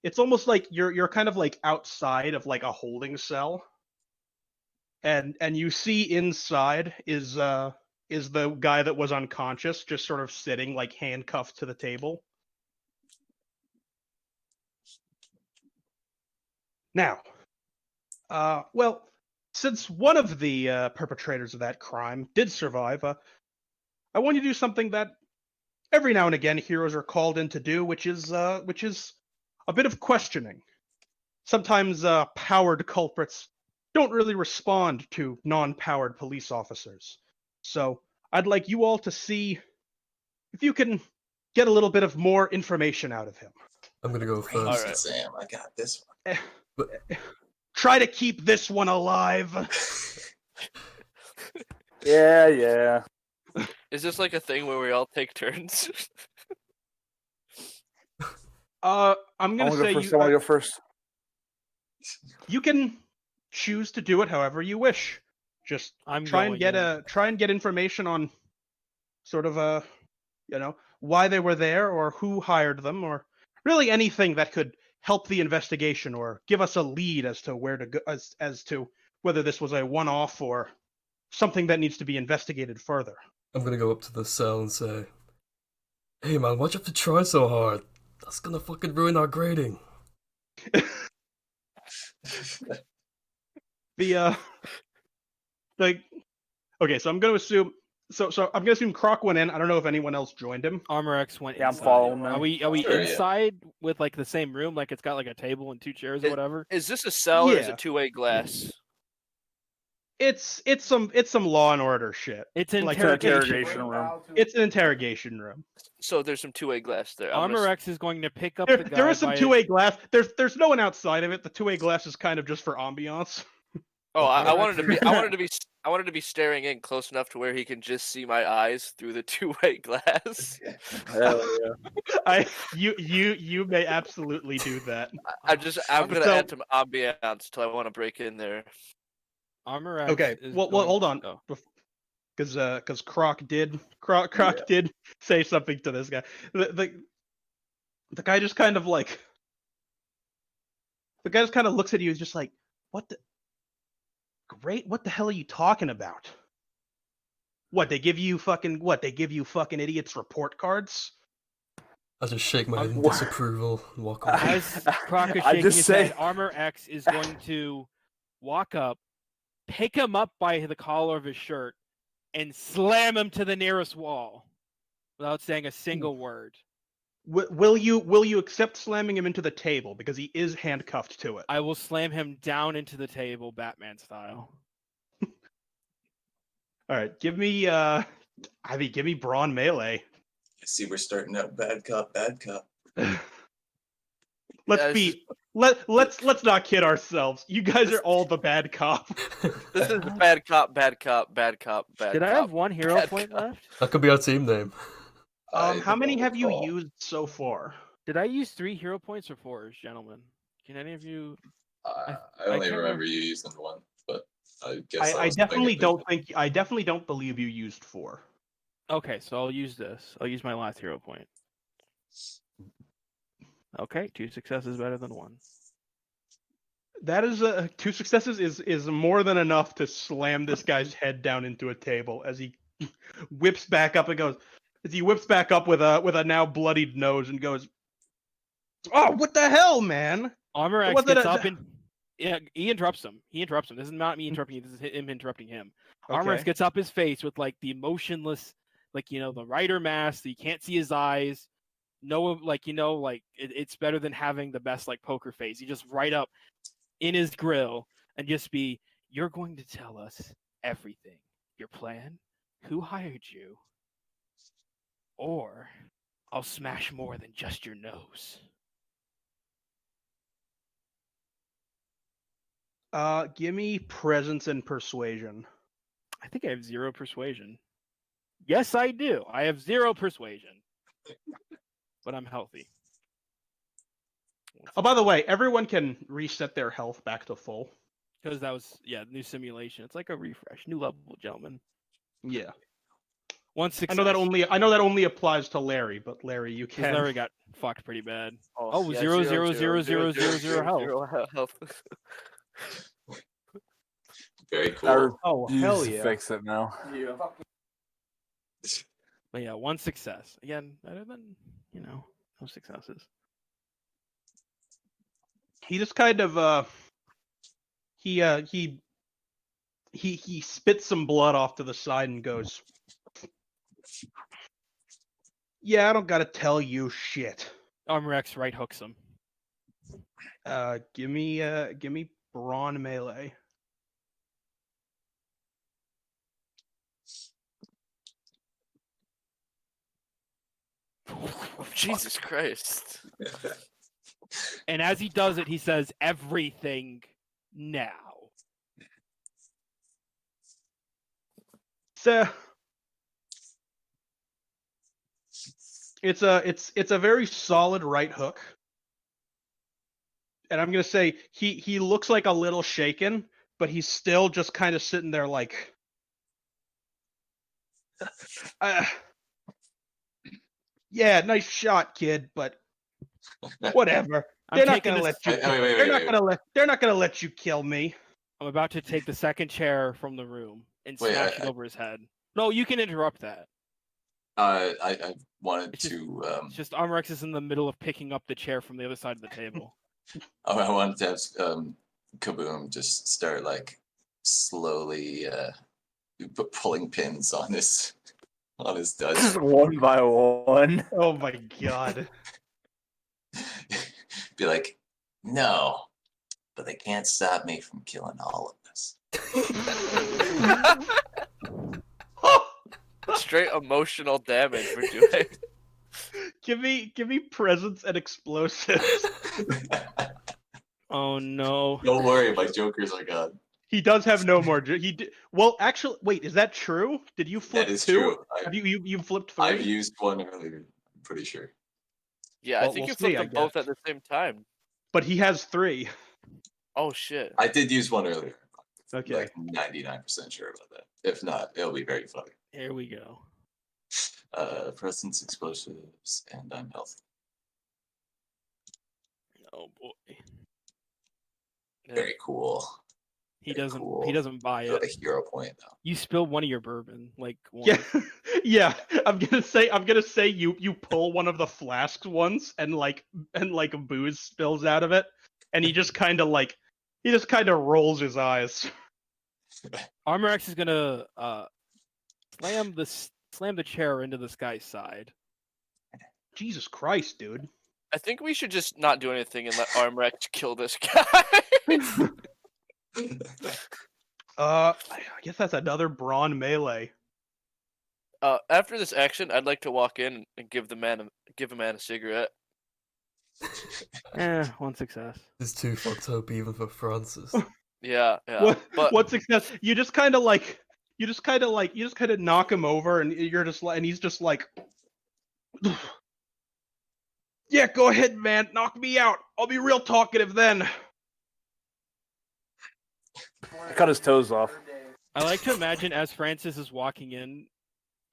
it's almost like you're kind of like outside of like a holding cell. And you see inside is the guy that was unconscious, just sort of sitting like handcuffed to the table. Now, well, since one of the perpetrators of that crime did survive, I want you to do something that every now and again heroes are called in to do, which is a bit of questioning. Sometimes powered culprits don't really respond to non-powered police officers. So I'd like you all to see if you can get a little bit of more information out of him. I'm gonna go Brains first. Alright. Sam, I got this one. Try to keep this one alive. Yeah. Is this like a thing where we all take turns? I'm I gonna want to say go first. I want to go first. you can choose to do it however you wish. Just try and get information on sort of why they were there or who hired them or really anything that could help the investigation or give us a lead as to where to go as to whether this was a one-off or something that needs to be investigated further. I'm gonna go up to the cell and say, "Hey man, why'd you have to try so hard? That's gonna fucking ruin our grading." Okay, so I'm gonna assume I'm gonna assume Croc went in. I don't know if anyone else joined him. Armor X went Yeah, I'm inside. following Are them. we Sure, yeah. inside with like the same room? Like it's got like a table and two chairs or whatever? Is this a cell or is Yeah. it two-way glass? It's some Law and Order shit. It's an Like, interrogation room. It's an interrogation room. So there's some two-way glass there. I'm Armor gonna X is going to pick up the guy. There is some by two-way glass. There's no one outside of it. The two-way glass is kind of just for ambiance. Oh, I Armor wanted X- I wanted to be staring in close enough to where he can just see my eyes through the two-way glass. Hell yeah. You may absolutely do that. I'm gonna So- add some ambiance till I want to break in there. Armor X. Okay, is well, going- hold on. oh. Because Croc did say something to this guy. The guy just kind of like looks at you. He's just like, what the hell are you talking about? What they give you fucking idiots report cards? I just shake my head in What? disapproval and walk away. As Croc is I shaking just his say- head, Armor X is going to walk up, pick him up by the collar of his shirt, and slam him to the nearest wall without saying a single word. Will you accept slamming him into the table because he is handcuffed to it? I will slam him down into the table, Batman style. All right, give me brawn melee. I see we're starting out bad cop, bad cop. Let's not kid ourselves. You guys are all the bad cop. This is bad cop, bad cop, bad cop, bad Did cop. I have one hero bad point cop. left? That could be our team name. How many don't have you recall. used so far? Did I use 3 hero points or 4, gentlemen? Can any of you? I I only can't remember remember. you using one, but I guess I was definitely thinking I definitely don't believe you used 4. Okay, so I'll use this. I'll use my last hero point. Okay, 2 successes better than 1. That is 2 successes is more than enough to slam this guy's head down into a table as he whips back up with a now bloodied nose and goes, "Oh, what the hell, man?" Armor It X wasn't gets a- up and Yeah, he interrupts him. This is not me interrupting you. This is him interrupting him. Okay. Armorex gets up his face with like the emotionless, like the rider mask. So you can't see his eyes. No, it's better than having the best like poker face. You just right up in his grill and just be, you're going to tell us everything. Your plan, who hired you, or I'll smash more than just your nose. Give me presence and persuasion. I think I have 0 persuasion. Yes, I do. I have 0 persuasion. But I'm healthy. Oh, by the way, everyone can reset their health back to full. Because that was, new simulation. It's like a refresh. New level, gentlemen. Yeah. 1 success. I know that only applies to Larry, but Larry, you Because can. Larry got fucked pretty bad. Oh, yeah, 0, 0, 0, 0, 0, 0 health. 0 health. Very cool. Oh, hell yeah. Fix it now. Yeah. But yeah, 1 success. Again, better than, no successes. He just kind of he spits some blood off to the side and goes, "Yeah, I don't gotta tell you shit." Armorex right hooks him. Give me brawn melee. Jesus Christ. And as he does it, he says, everything now. So it's a very solid right hook. And I'm gonna say he looks like a little shaken, but he's still just kind of sitting there like yeah, nice shot, kid, but whatever. They're not gonna let you. They're not gonna let you kill me. I'm about to take the second chair from the room and smash it over his head. No, you can interrupt that. I wanted It's just- to. It's just Armorex is in the middle of picking up the chair from the other side of the table. I wanted to have Kaboom just start like slowly pulling pins on his Just dud. one by one. Oh my god. Be like, no, but they can't stop me from killing all of us. Straight emotional damage we're doing. Give me presence and explosives. Oh no. Don't worry, my jokers are gone. He does have no more. Well, actually, wait, is that true? Did you flip That is 2? true. Have you flipped 3? I've used one earlier. I'm pretty sure. Yeah, Well, I think we'll you see, flipped I them both guess. at the same time. But he has 3. Oh shit. I did use one earlier. Okay. Like 99% sure about that. If not, it'll be very funny. Here we go. Presence, explosives, and I'm healthy. Oh boy. Very cool. He Very doesn't cool. he doesn't buy Got a it. hero point now. You spilled one of your bourbon, like one. Yeah, yeah. I'm gonna say you pull one of the flasks once and like booze spills out of it, and he just kind of rolls his eyes. Armorex is gonna slam the chair into this guy's side. Jesus Christ, dude. I think we should just not do anything and let Armrex kill this guy. I guess that's another brawn melee. After this action, I'd like to walk in and give a man a cigarette. 1 success. It's too fucked up even for Francis. Yeah. What success? You just kind of knock him over, and he's just like, yeah, go ahead, man, knock me out. I'll be real talkative then. Cut his toes off. I like to imagine as Francis is walking in.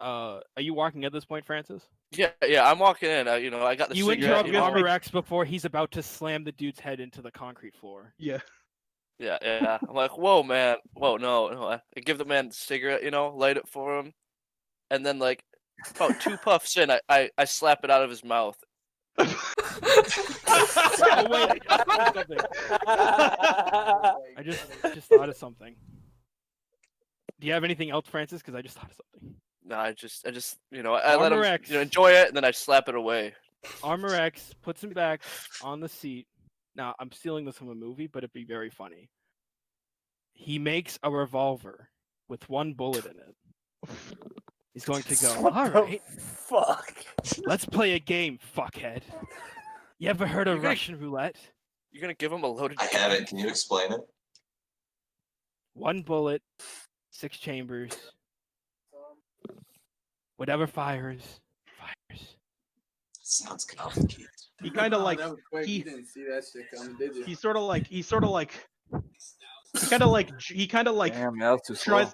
Are you walking at this point, Francis? Yeah, I'm walking in. I got the You cigarette. interrupt Armorex before he's about to slam the dude's head into the concrete floor. Yeah. Yeah. I'm like, whoa, man. Whoa, no. I give the man the cigarette, light it for him. And then, like, about 2 puffs in, I slap it out of his mouth. Oh, wait, I got something. I just thought of something. Do you have anything else, Francis? Because I just thought of something. No, I just I let him Armor X. enjoy it, and then I slap it away. Armor X puts him back on the seat. Now, I'm stealing this from a movie, but it'd be very funny. He makes a revolver with one bullet in it. He's going to go, What all the right, Fuck. let's play a game, fuckhead. You ever heard of You're gonna- Russian roulette? You're gonna give him a loaded I haven't. Can you explain it? One bullet, 6 chambers. Whatever fires. Sounds complicated. He kind of like that was quick. he- You didn't see that shit coming, did you? he kind of like he kind of like Damn, that was too slow.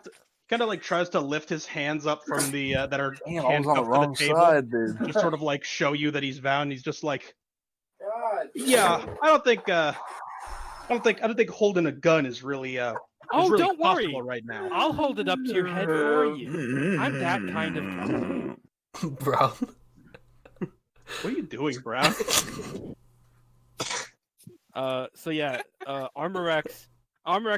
tries to lift his hands up from the that are Damn, I was on the handcuffed wrong to the table, side, dude. just sort of like show you that he's bound. He's just like, God. yeah, I don't think holding a gun is really Oh, really don't worry. possible right now. I'll hold it up to your head for you. I'm that kind of guy. Brown. What are you doing, Brown? So yeah, Armor X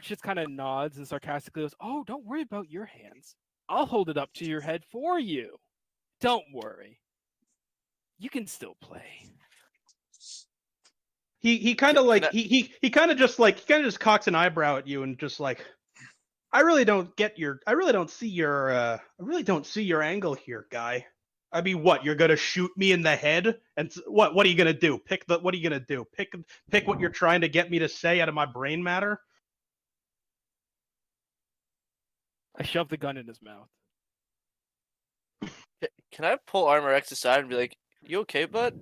just kind of nods and sarcastically goes, "Oh, don't worry about your hands. I'll hold it up to your head for you. Don't worry. You can still play." He kind of like he kind of just cocks an eyebrow at you and just like, I really don't see your angle here, guy. I mean, what, you're gonna shoot me in the head? And what are you gonna do? What are you gonna do? Pick what you're trying to get me to say out of my brain matter? I shoved the gun in his mouth. Can I pull Armor X aside and be like, "You okay, bud?"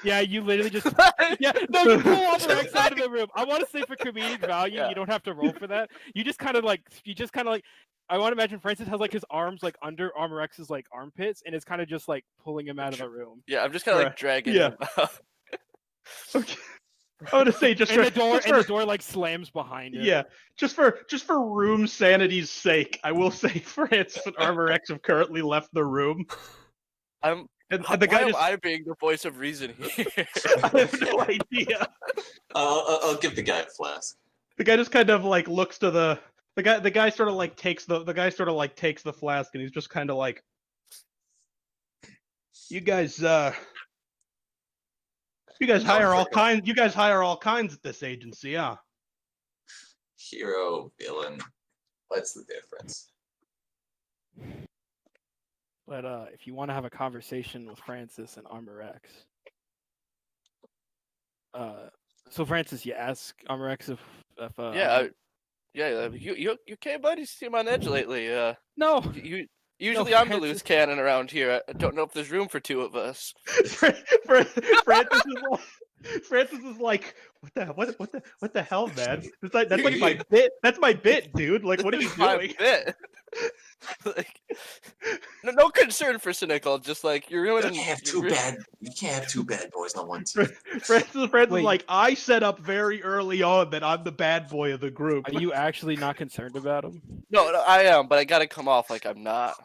Yeah, you literally just yeah. No, you pull Armor X out of the room. I want to say for comedic value, Yeah. you don't have to roll for that. You just kind of like I want to imagine Francis has like his arms like under Armor X's like armpits, and it's kind of just like pulling him out of the room. Yeah, I'm just kind of like dragging Yeah. him out. Okay. I want to say And the door like slams behind it. yeah, just for room sanity's sake, I will say Francis and Armor X have currently left the room. I'm. And Why the guy am just, I being the voice of reason here? I have no idea. I'll give the guy a flask. The guy just kind of like looks to the guy sort of like takes the flask, and he's just kind of like, you guys hire all kinds at this agency, huh? Hero, villain. What's the difference? But if you want to have a conversation with Francis and Armor X, so Francis, you ask Armor X if Yeah, you okay, bud? You seem on edge lately. no, Usually I'm the Francis. loose cannon around here. I don't know if there's room for two of us. Francis is like, what the hell, man? That's like my bit. That's my bit, dude. Like, what are you My doing? bit. Like, no concern for cynical. Just like you're You ruining. can't have two bad boys on one team. Francis Wait. is like, I set up very early on that I'm the bad boy of the group. Are you actually not concerned about him? No, I am, but I gotta come off like I'm not.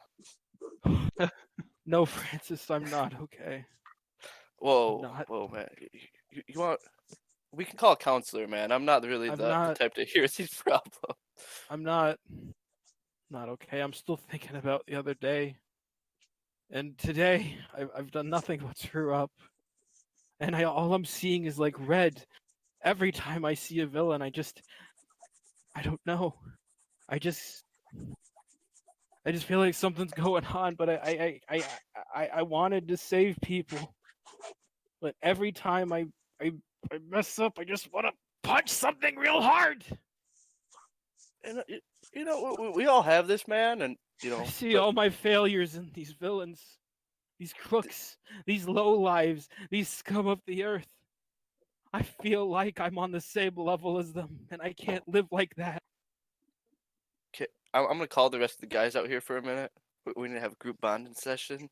No, Francis, I'm not okay. Whoa, Not- whoa, man. You want? We can call a counselor, man. I'm not really I'm the not- type to hear these problems. I'm not okay. I'm still thinking about the other day. And today, I've done nothing but screw up. And all I'm seeing is like red. Every time I see a villain, I don't know. I just feel like something's going on, but I wanted to save people. But every time I mess up, I just want to punch something real hard. And we all have this, man, and I see but- all my failures in these villains, these crooks, these lowlives, these scum of the earth. I feel like I'm on the same level as them, and I can't live like that. I'm gonna call the rest of the guys out here for a minute. We need to have a group bonding session.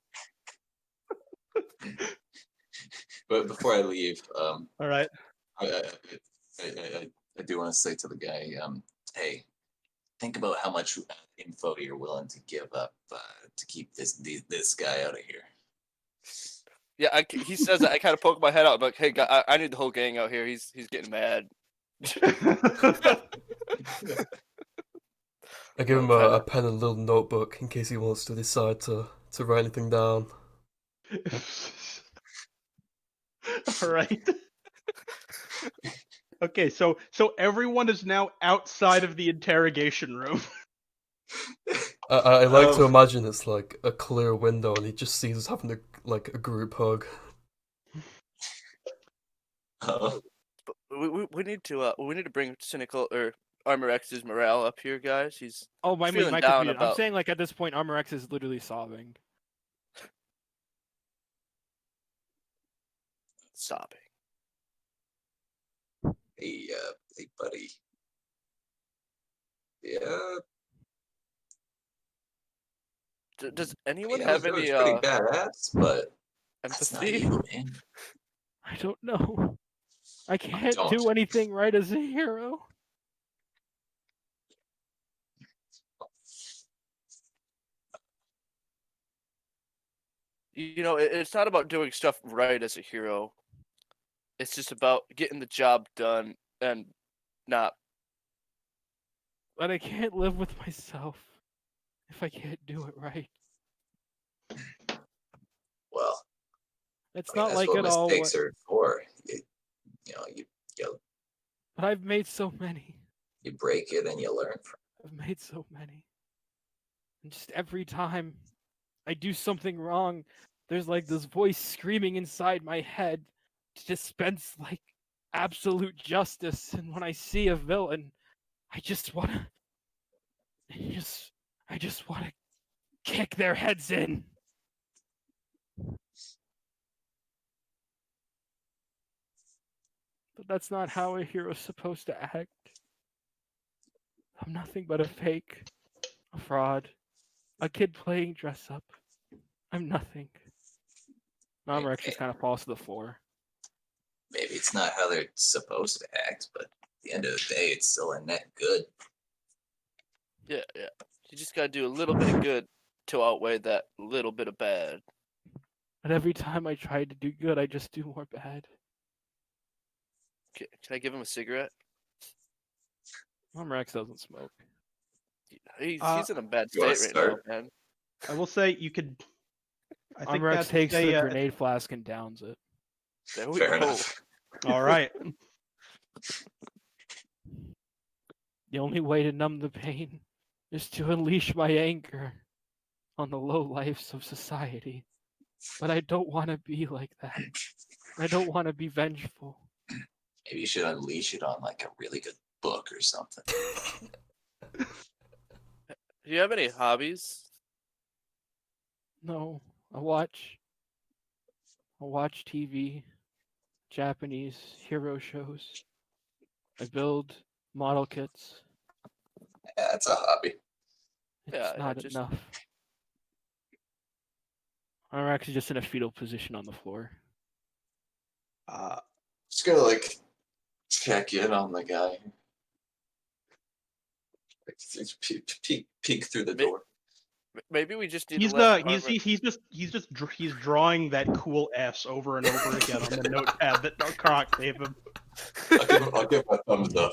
But before I leave, All right. I do want to say to the guy, hey, think about how much info you're willing to give up to keep this guy out of here. Yeah, he says that. I kind of poke my head out, like, "Hey, guy, I need the whole gang out here. He's getting mad. I give him Okay. a pen and a little notebook in case he wants to decide to write anything down. All right. Okay, so everyone is now outside of the interrogation room. I like to imagine it's like a clear window and he just sees us having a group hug. Oh, But we need to bring Cynical or Armor X's morale up here, guys. He's Oh, my feeling my down confusion. I'm about saying like at this point, Armor X is literally sobbing. sobbing. hey, hey, buddy. Yeah, Does anyone it have was any pretty badass, but that's not empathy? you, man. I don't know. I can't don't. do anything right as a hero. You know, it's not about doing stuff right as a hero. It's just about getting the job done and not. But I can't live with myself if I can't do it right. Well, It's I mean, not that's like what at all. mistakes are for. You But I've made so many. you break it and you learn from I've made so many. And just every time I do something wrong, there's like this voice screaming inside my head to dispense like absolute justice. And when I see a villain, I just wanna I just wanna kick their heads in. But that's not how a hero's supposed to act. I'm nothing but a fake, a fraud, a kid playing dress up. I'm nothing. Armor X just kind of falls to the floor. maybe it's not how they're supposed to act, but at the end of the day, it's still a net good. Yeah. You just gotta do a little bit of good to outweigh that little bit of bad. But every time I try to do good, I just do more bad. Can I give him a cigarette? Armor X doesn't smoke. He's in a bad You wanna state right now, start? man. I will say you could. I think Armor X that's takes a, the grenade flask and downs it. There we Fair go. enough. All right. The only way to numb the pain is to unleash my anger on the low lives of society. But I don't want to be like that. I don't want to be vengeful. Maybe you should unleash it on like a really good book or something. Do you have any hobbies? No, I watch TV, Japanese hero shows. I build model kits. Yeah, that's a hobby. It's not just- enough. I'm actually just in a fetal position on the floor. Just gonna like check in on the guy. Like, just peek through the door. Maybe we just need He's to let he's drawing that cool S over and over again on the notepad that Croc gave him. I'll give my thumbs up.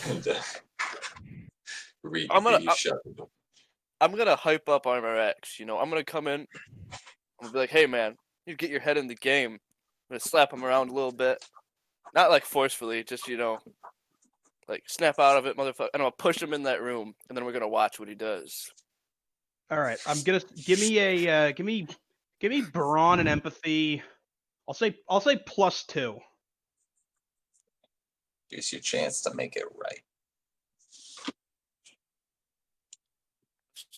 And, read I'm gonna- you shut the door. I'm gonna hype up Armor X. You know, I'm gonna come in. I'm gonna be like, "Hey, man, you get your head in the game." I'm gonna slap him around a little bit, not like forcefully, just like snap out of it, motherfucker. And I'll push him in that room, and then we're gonna watch what he does. All right, I'm gonna give me brawn and empathy. I'll say +2. Here's your chance to make it right.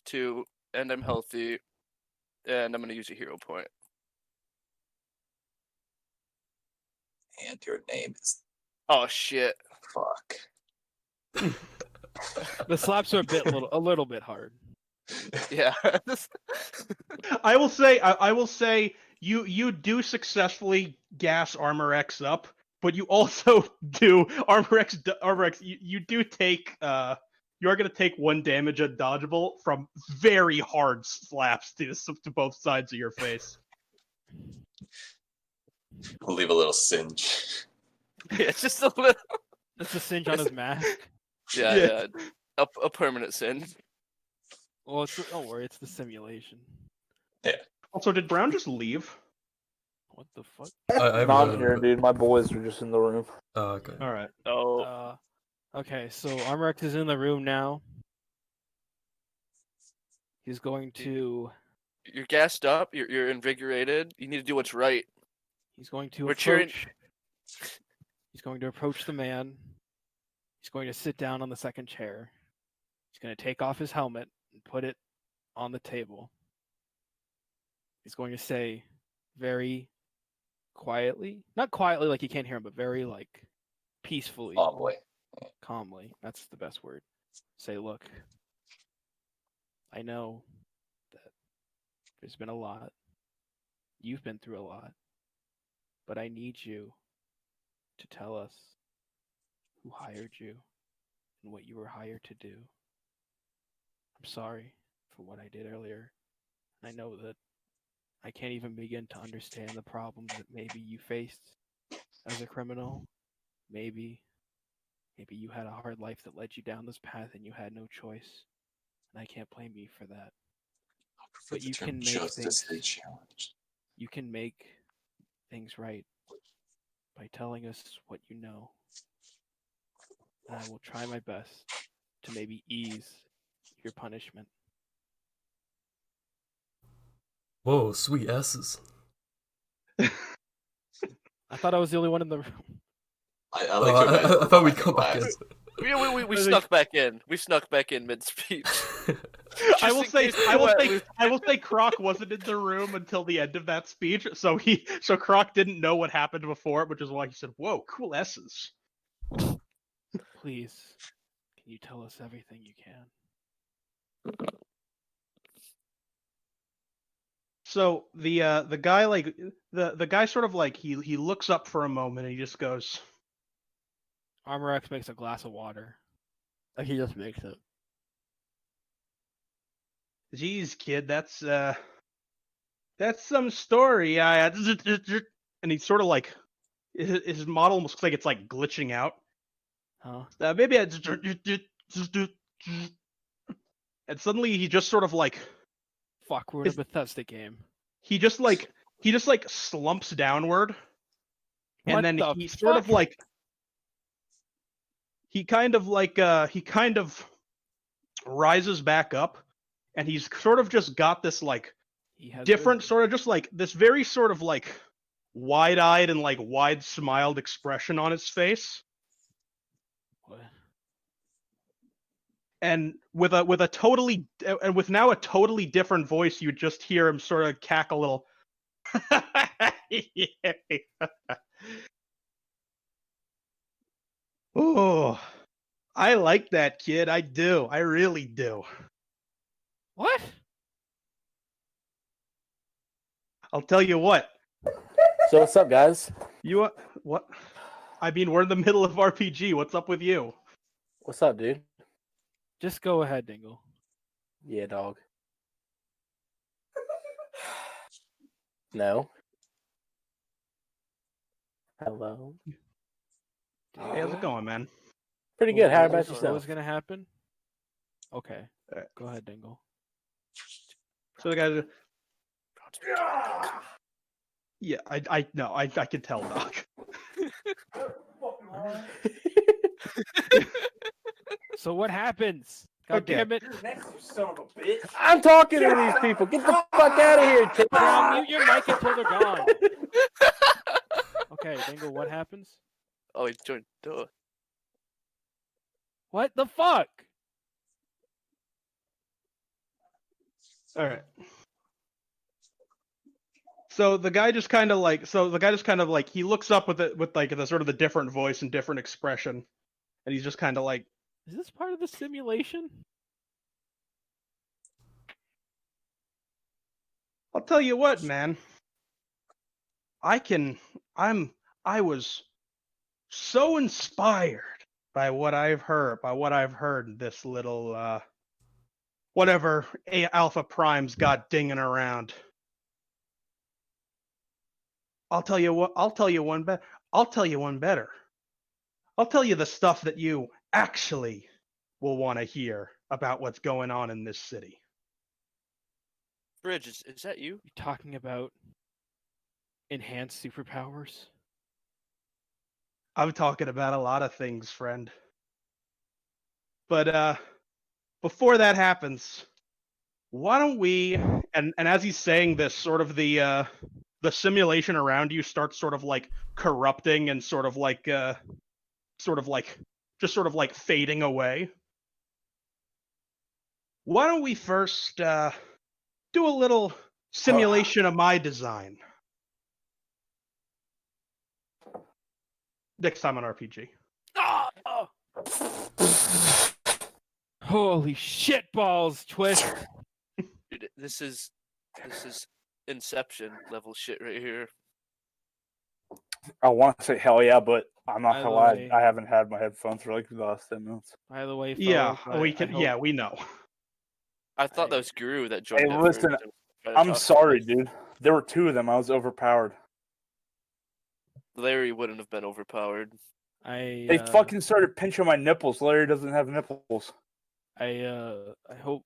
2, and I'm healthy, and I'm gonna use a hero point. And your name is Oh shit! fuck. The slaps are a little bit hard. Yeah. I will say you do successfully gas Armor X up, but you also do Armor X. You do take you are going to take 1 damage undodgeable from very hard slaps to both sides of your face. We'll leave a little singe. Yeah, it's just a little. It's a singe on his mask. Yeah, Yeah. yeah. A permanent sin. Well, don't worry, it's the simulation. Also, did Brown just leave? What the fuck? I No, I'm haven't here, heard of it. dude. My boys are just in the room. Oh, okay. All right. Oh, Okay, so Armrex is in the room now. He's going to. you're gassed up. You're invigorated. You need to do what's right. He's going to We're cheering- approach. He's going to approach the man. He's going to sit down on the second chair. He's going to take off his helmet and put it on the table. He's going to say very quietly, not quietly like you can't hear him, but very like peacefully, Oh boy. calmly. That's the best word. Say, look, I know that there's been a lot. You've been through a lot. But I need you to tell us who hired you and what you were hired to do. I'm sorry for what I did earlier. I know that I can't even begin to understand the problems that maybe you faced as a criminal. Maybe you had a hard life that led you down this path and you had no choice. And I can't blame you for that. I prefer But the you term can make justicely things- challenged. You can make things right by telling us what you know. And I will try my best to maybe ease your punishment. Whoa, sweet S's. I thought I was the only one in the room. I like to imagine I we're thought we'd behind come back in. glass. we snuck back in. We snuck back in mid speech. I will in say, case you I will say, Croc wasn't in the room until the end of that speech, so Croc didn't know what happened before, which is why he said, "Whoa, cool S's." Please, can you tell us everything you can? So the guy like the guy sort of like he looks up for a moment and he just goes, Armor X makes a glass of water. Like he just makes it. "Geez, kid, that's some story." And he's sort of like his model almost looks like it's like glitching out. Huh? Maybe I and suddenly he just sort of like Fuck, we're in a Bethesda game. he just like slumps downward, and What then the he sort of fuck? like he kind of rises back up, and he's sort of just got this like He has different vision. sort of just like this very sort of like wide-eyed and like wide-smiled expression on his face, What? and with now a totally different voice, you just hear him sort of cackle a little. Oh, I like that, kid. I do. I really do. What? I'll tell you what. So what's up, guys? What? I mean, we're in the middle of RPG. What's up with you? What's up, dude? Just go ahead, Dingle. Yeah, dog. No. Hello. Hey, how's it going, man? Pretty good. How What about was yourself? gonna happen? Okay. Alright. Go ahead, Dingle. So the guys. Yeah, I know. I can tell, Doc. So what happens? God Okay. damn it! I'm talking to these people. Get the fuck out of here, Tim. Brown, mute your mic until they're gone. Okay, Dingle, what happens? Oh, he joined. Duh. What the fuck? All right. So the guy just kind of like he looks up with like the sort of the different voice and different expression, and he's just kind of like, Is this part of the simulation? I'll tell you what, man. I was so inspired by what I've heard this little whatever Alpha Prime's got dinging around. I'll tell you what. I'll tell you one better. I'll tell you one better. I'll tell you the stuff that you actually will want to hear about what's going on in this city. Bridge, is that you? You talking about enhanced superpowers? I'm talking about a lot of things, friend. But before that happens, why don't we? And as he's saying this, sort of the simulation around you starts sort of like corrupting and sort of like just sort of like fading away. Why don't we first do a little simulation of my design? Next time on RPG. Oh. Holy shit balls, Twist. Dude, this is Inception level shit right here. I want to say hell yeah, but I'm not By gonna the lie. way- I haven't had my headphones for like the last 10 minutes. By the way, folks, Yeah, I hope- Yeah, we know. I thought that I- was Guru that joined. Hey, at listen, first and tried to I'm talk to sorry, us. dude. There were 2 of them. I was overpowered. Larry wouldn't have been overpowered. They fucking started pinching my nipples. Larry doesn't have nipples. I hope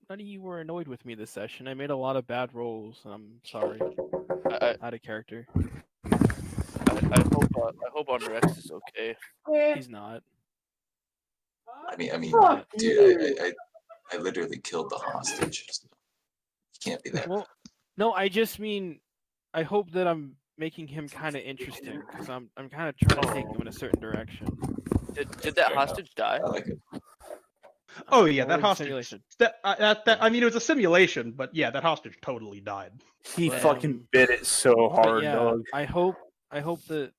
none of you were annoyed with me this session. I made a lot of bad rolls. I'm sorry. Out of character. I hope Honor X is okay. He's not. I mean, Fuck dude, I literally killed the hostage. So you can't be that. Well, no, I just mean I hope that I'm making him kind of interesting because I'm kind of trying to take him in a certain direction. Did that Fair enough. hostage die? I like it. Oh yeah, Or that was it hostage. simulation? I mean, it was a simulation, but yeah, that hostage totally died. He But, fucking bit it so But hard, yeah, dog. I hope that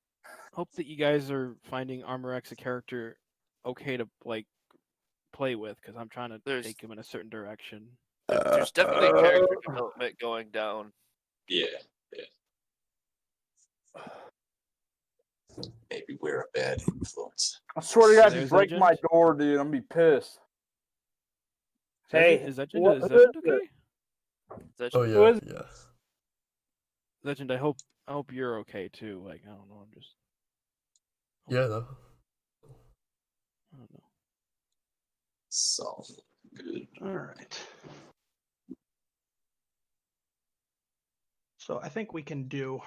you guys are finding Armor X a character okay to like play with because I'm trying to take him in a certain direction. There's definitely character development going down. Yeah. Maybe we're a bad influence. I swear to God, if you There's break Legend. my door, dude, I'm gonna be pissed. Hey, Is Legend what okay? That's Oh Who yeah, is- yeah. Legend, I hope you're okay too. Like I don't know, I'm just Yeah, no. I don't know. So good. All right. So I think we can do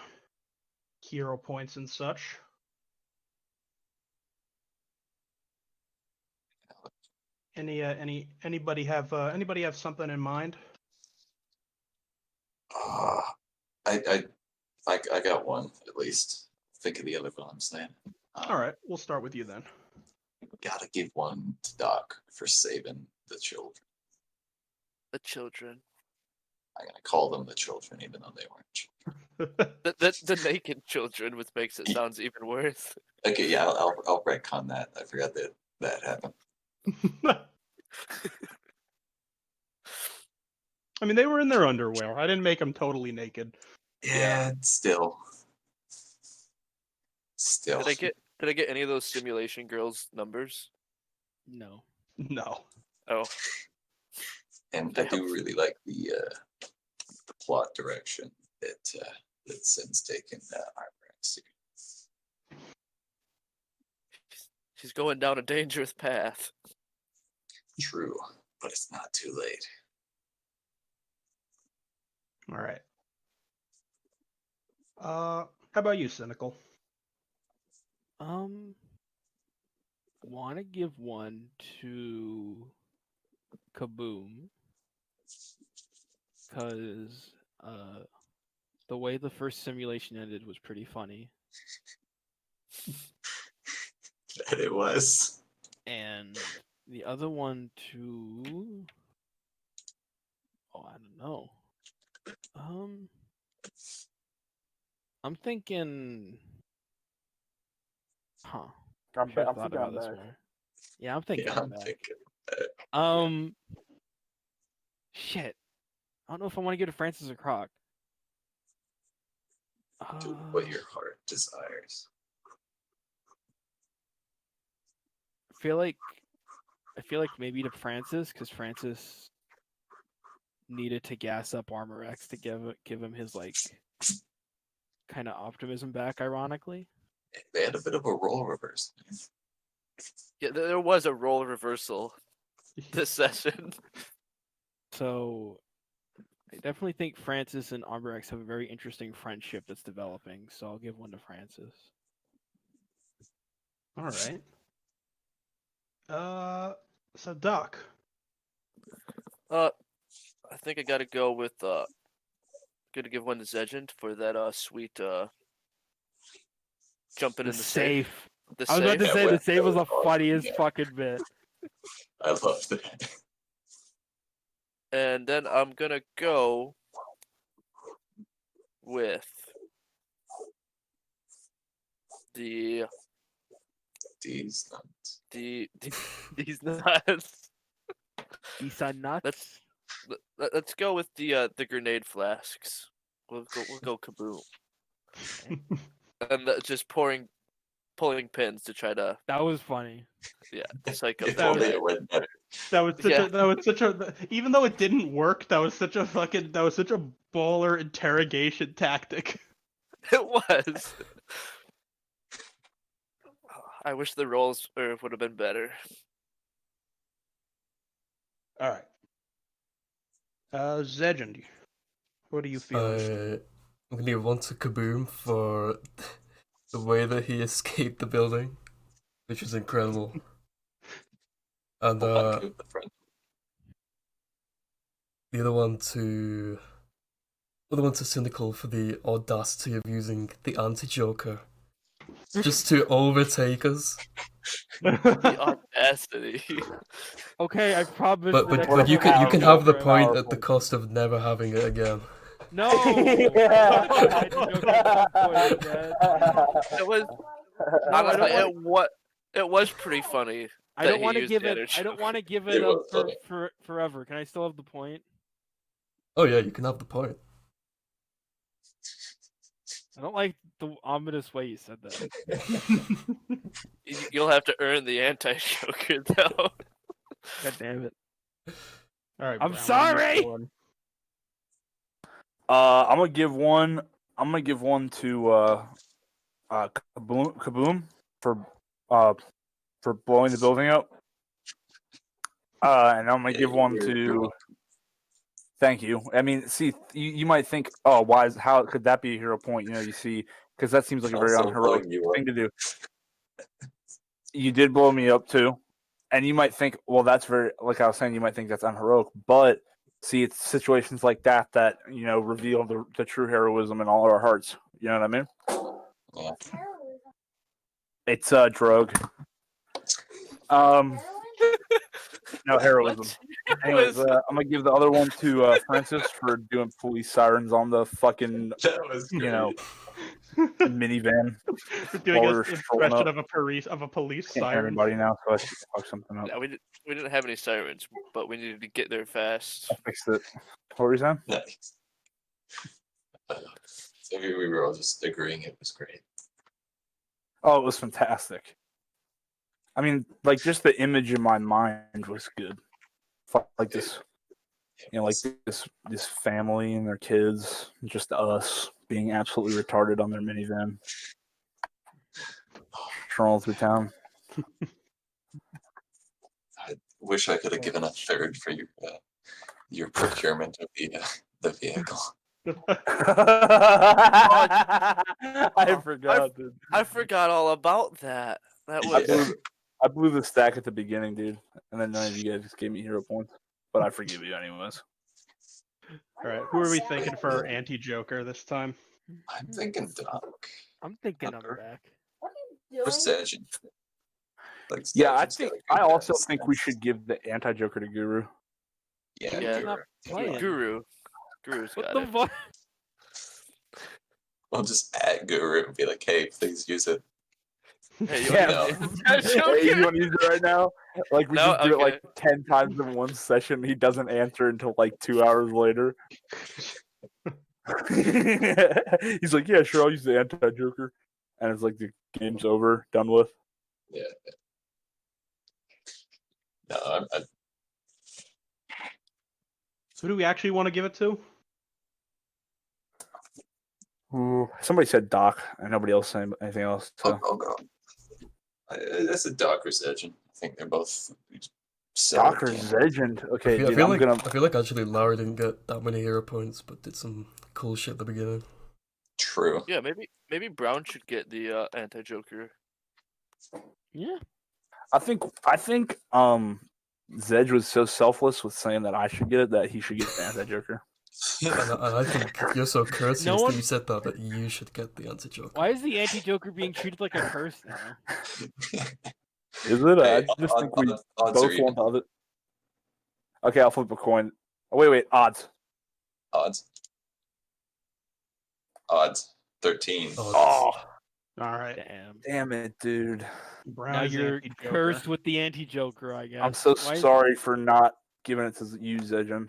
hero points and such. Anybody have something in mind? I got one at least. Think of the other one I'm saying. All right, we'll start with you then. Gotta give one to Doc for saving the children. the children. I'm gonna call them the children, even though they weren't children. The naked children, which makes it sounds even worse. Okay, yeah, I'll retcon that. I forgot that happened. I mean, they were in their underwear. I didn't make them totally naked. Yeah, still. Did I get any of those simulation girls' numbers? No. No. Oh, And I do really like the plot direction that Sin's taken Armor. she's going down a dangerous path. True, but it's not too late. All right. How about you, Cynical? Want to give one to Kaboom because the way the first simulation ended was pretty funny, And it was. and the other one to I don't know. I'm thinking, I'm Should've I'm thought thinking about I'm this back. more. Yeah, I'm thinking. Yeah, I'm I'm back. thinking. Shit. I don't know if I want to give it to Francis or Croc. Do what your heart desires. I feel like maybe to Francis because Francis needed to gas up Armor X to give him his like kind of optimism back, ironically. They had a bit of a role reverse. Yeah, there was a role reversal this session. So I definitely think Francis and Arborex have a very interesting friendship that's developing. So I'll give one to Francis. All right. So Doc. I think I gotta go with gonna give one to Zegent for that sweet jumping The in the safe. safe. The I was about to safe. say the safe was the awesome, funniest yeah. fucking bit. I love that. And then I'm gonna go with the These nuts. these nuts. These are nuts. Let's go with the grenade flasks. We'll go kaboom. And just pulling pins to try to That was funny. psycho. If only it went better. That was such Yeah. a even though it didn't work, that was such a baller interrogation tactic. It was. I wish the rolls would have been better. All right. Zegend, what do you feel? I'm gonna give one to Kaboom for the way that he escaped the building, which was incredible. And the other one to Cynical for the audacity of using the anti-Joker just to overtake us. The audacity. Okay, I promise. But you can have the point at the cost of never having it again. No. I didn't know at some point again. It was No, I honestly don't want. it was pretty funny. I don't want to give it. I don't want to give it up for forever. Can I still have the point? Oh yeah, you can have the point. I don't like the ominous way you said that. You'll have to earn the anti-Joker though. God damn it! All right, I'm Brown, sorry. I'm gonna give one. I'm gonna give one to Kaboom for blowing the building up. And I'm gonna give one to. Thank you. I mean, see, you might think, oh, how could that be a hero point? You see, because that seems like a very unheroic thing to do. You did blow me up too, and you might think, well, that's very, like I was saying, you might think that's unheroic, but see, it's situations like that reveal the true heroism in all our hearts. You know what I mean? Yeah. It's a drug. No heroism. Anyways, I'm gonna give the other one to Francis for doing police sirens on the fucking minivan. doing while an we were strolling impression up. of a police Can't hear siren. anybody now, so I should fuck something up. Yeah, we didn't have any sirens, but we needed to get there fast. I fixed it. What were you saying? Nice. So we were all just agreeing it was great. Oh, it was fantastic. I mean, like, just the image in my mind was good. Like this, this family and their kids, just us being absolutely retarded on their minivan, strolling through town. I wish I could have given a third for your procurement of the vehicle. I forgot, dude. I forgot all about that. That was I blew the stack at the beginning, dude, and then none of you guys just gave me hero points. But I forgive you anyways. All right, who are we thinking for anti-Joker this time? I'm thinking Doc. I'm thinking I'm back. Or Sedge. Yeah, I also think we should give the anti-Joker to Guru. Yeah, Yeah. Guru. Not playing. Guru's What got the it. fuck? We'll just add Guru and be like, hey, please use it. Hey, you Yeah. want Hey, you want to use it right now? Like, we No? just do it like Okay. 10 times in one session. He doesn't answer until like 2 hours later. He's like, yeah, sure, I'll use the anti-Joker. And it's like the game's over, done with. Yeah. No, Who do we actually want to give it to? Ooh, somebody said Doc, and nobody else said anything else. So. I'll go. That's a Doc or Zedgen. I think they're both. Doc or Zedgen. Okay, I dude, I feel like actually Lara didn't get that many hero points, but did some cool shit at the beginning. True. Yeah, maybe Brown should get the anti-Joker. Yeah. I think Zedge was so selfless with saying that I should get it that he should get the anti-Joker. And I think you're so courteous No one- that you said that you should get the anti-Joker. Why is the anti-Joker being treated like a curse now? Is it? Hey, I just think we odds both are even. want the other. Okay, I'll flip a coin. Oh, wait, odds. Odds. 13. Oh, All right. Damn. damn it, dude. Brown Now is you're anti-Joker. cursed with the anti-Joker, I guess. I'm so Why- sorry for not giving it to you, Zedgen.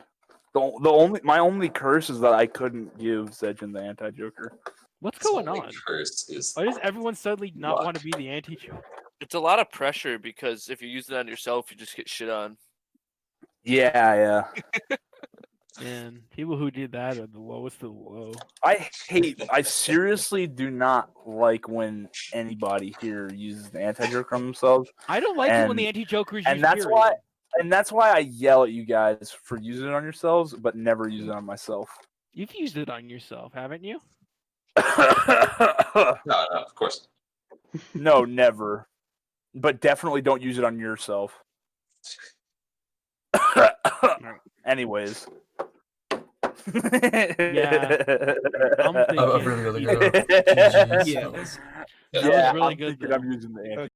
My only curse is that I couldn't give Zedgen the anti-Joker. What's His going only on? curse is Why does everyone suddenly not luck. want to be the anti-Joker? It's a lot of pressure because if you use it on yourself, you just get shit on. Yeah. Man, people who did that are the lowest of the low. I seriously do not like when anybody here uses the anti-Joker on themselves. I don't like it when And- the anti-Joker is and used, that's period. why And that's why I yell at you guys for using it on yourselves, but never use it on myself. You've used it on yourself, haven't you? No, of course. No, never. But definitely don't use it on yourself. Anyways. Yeah. I'm I'm thinking. really gonna Yeah. go. GG's, Yeah. fellas. That was Yeah, really I'm good, thinking though. I'm using the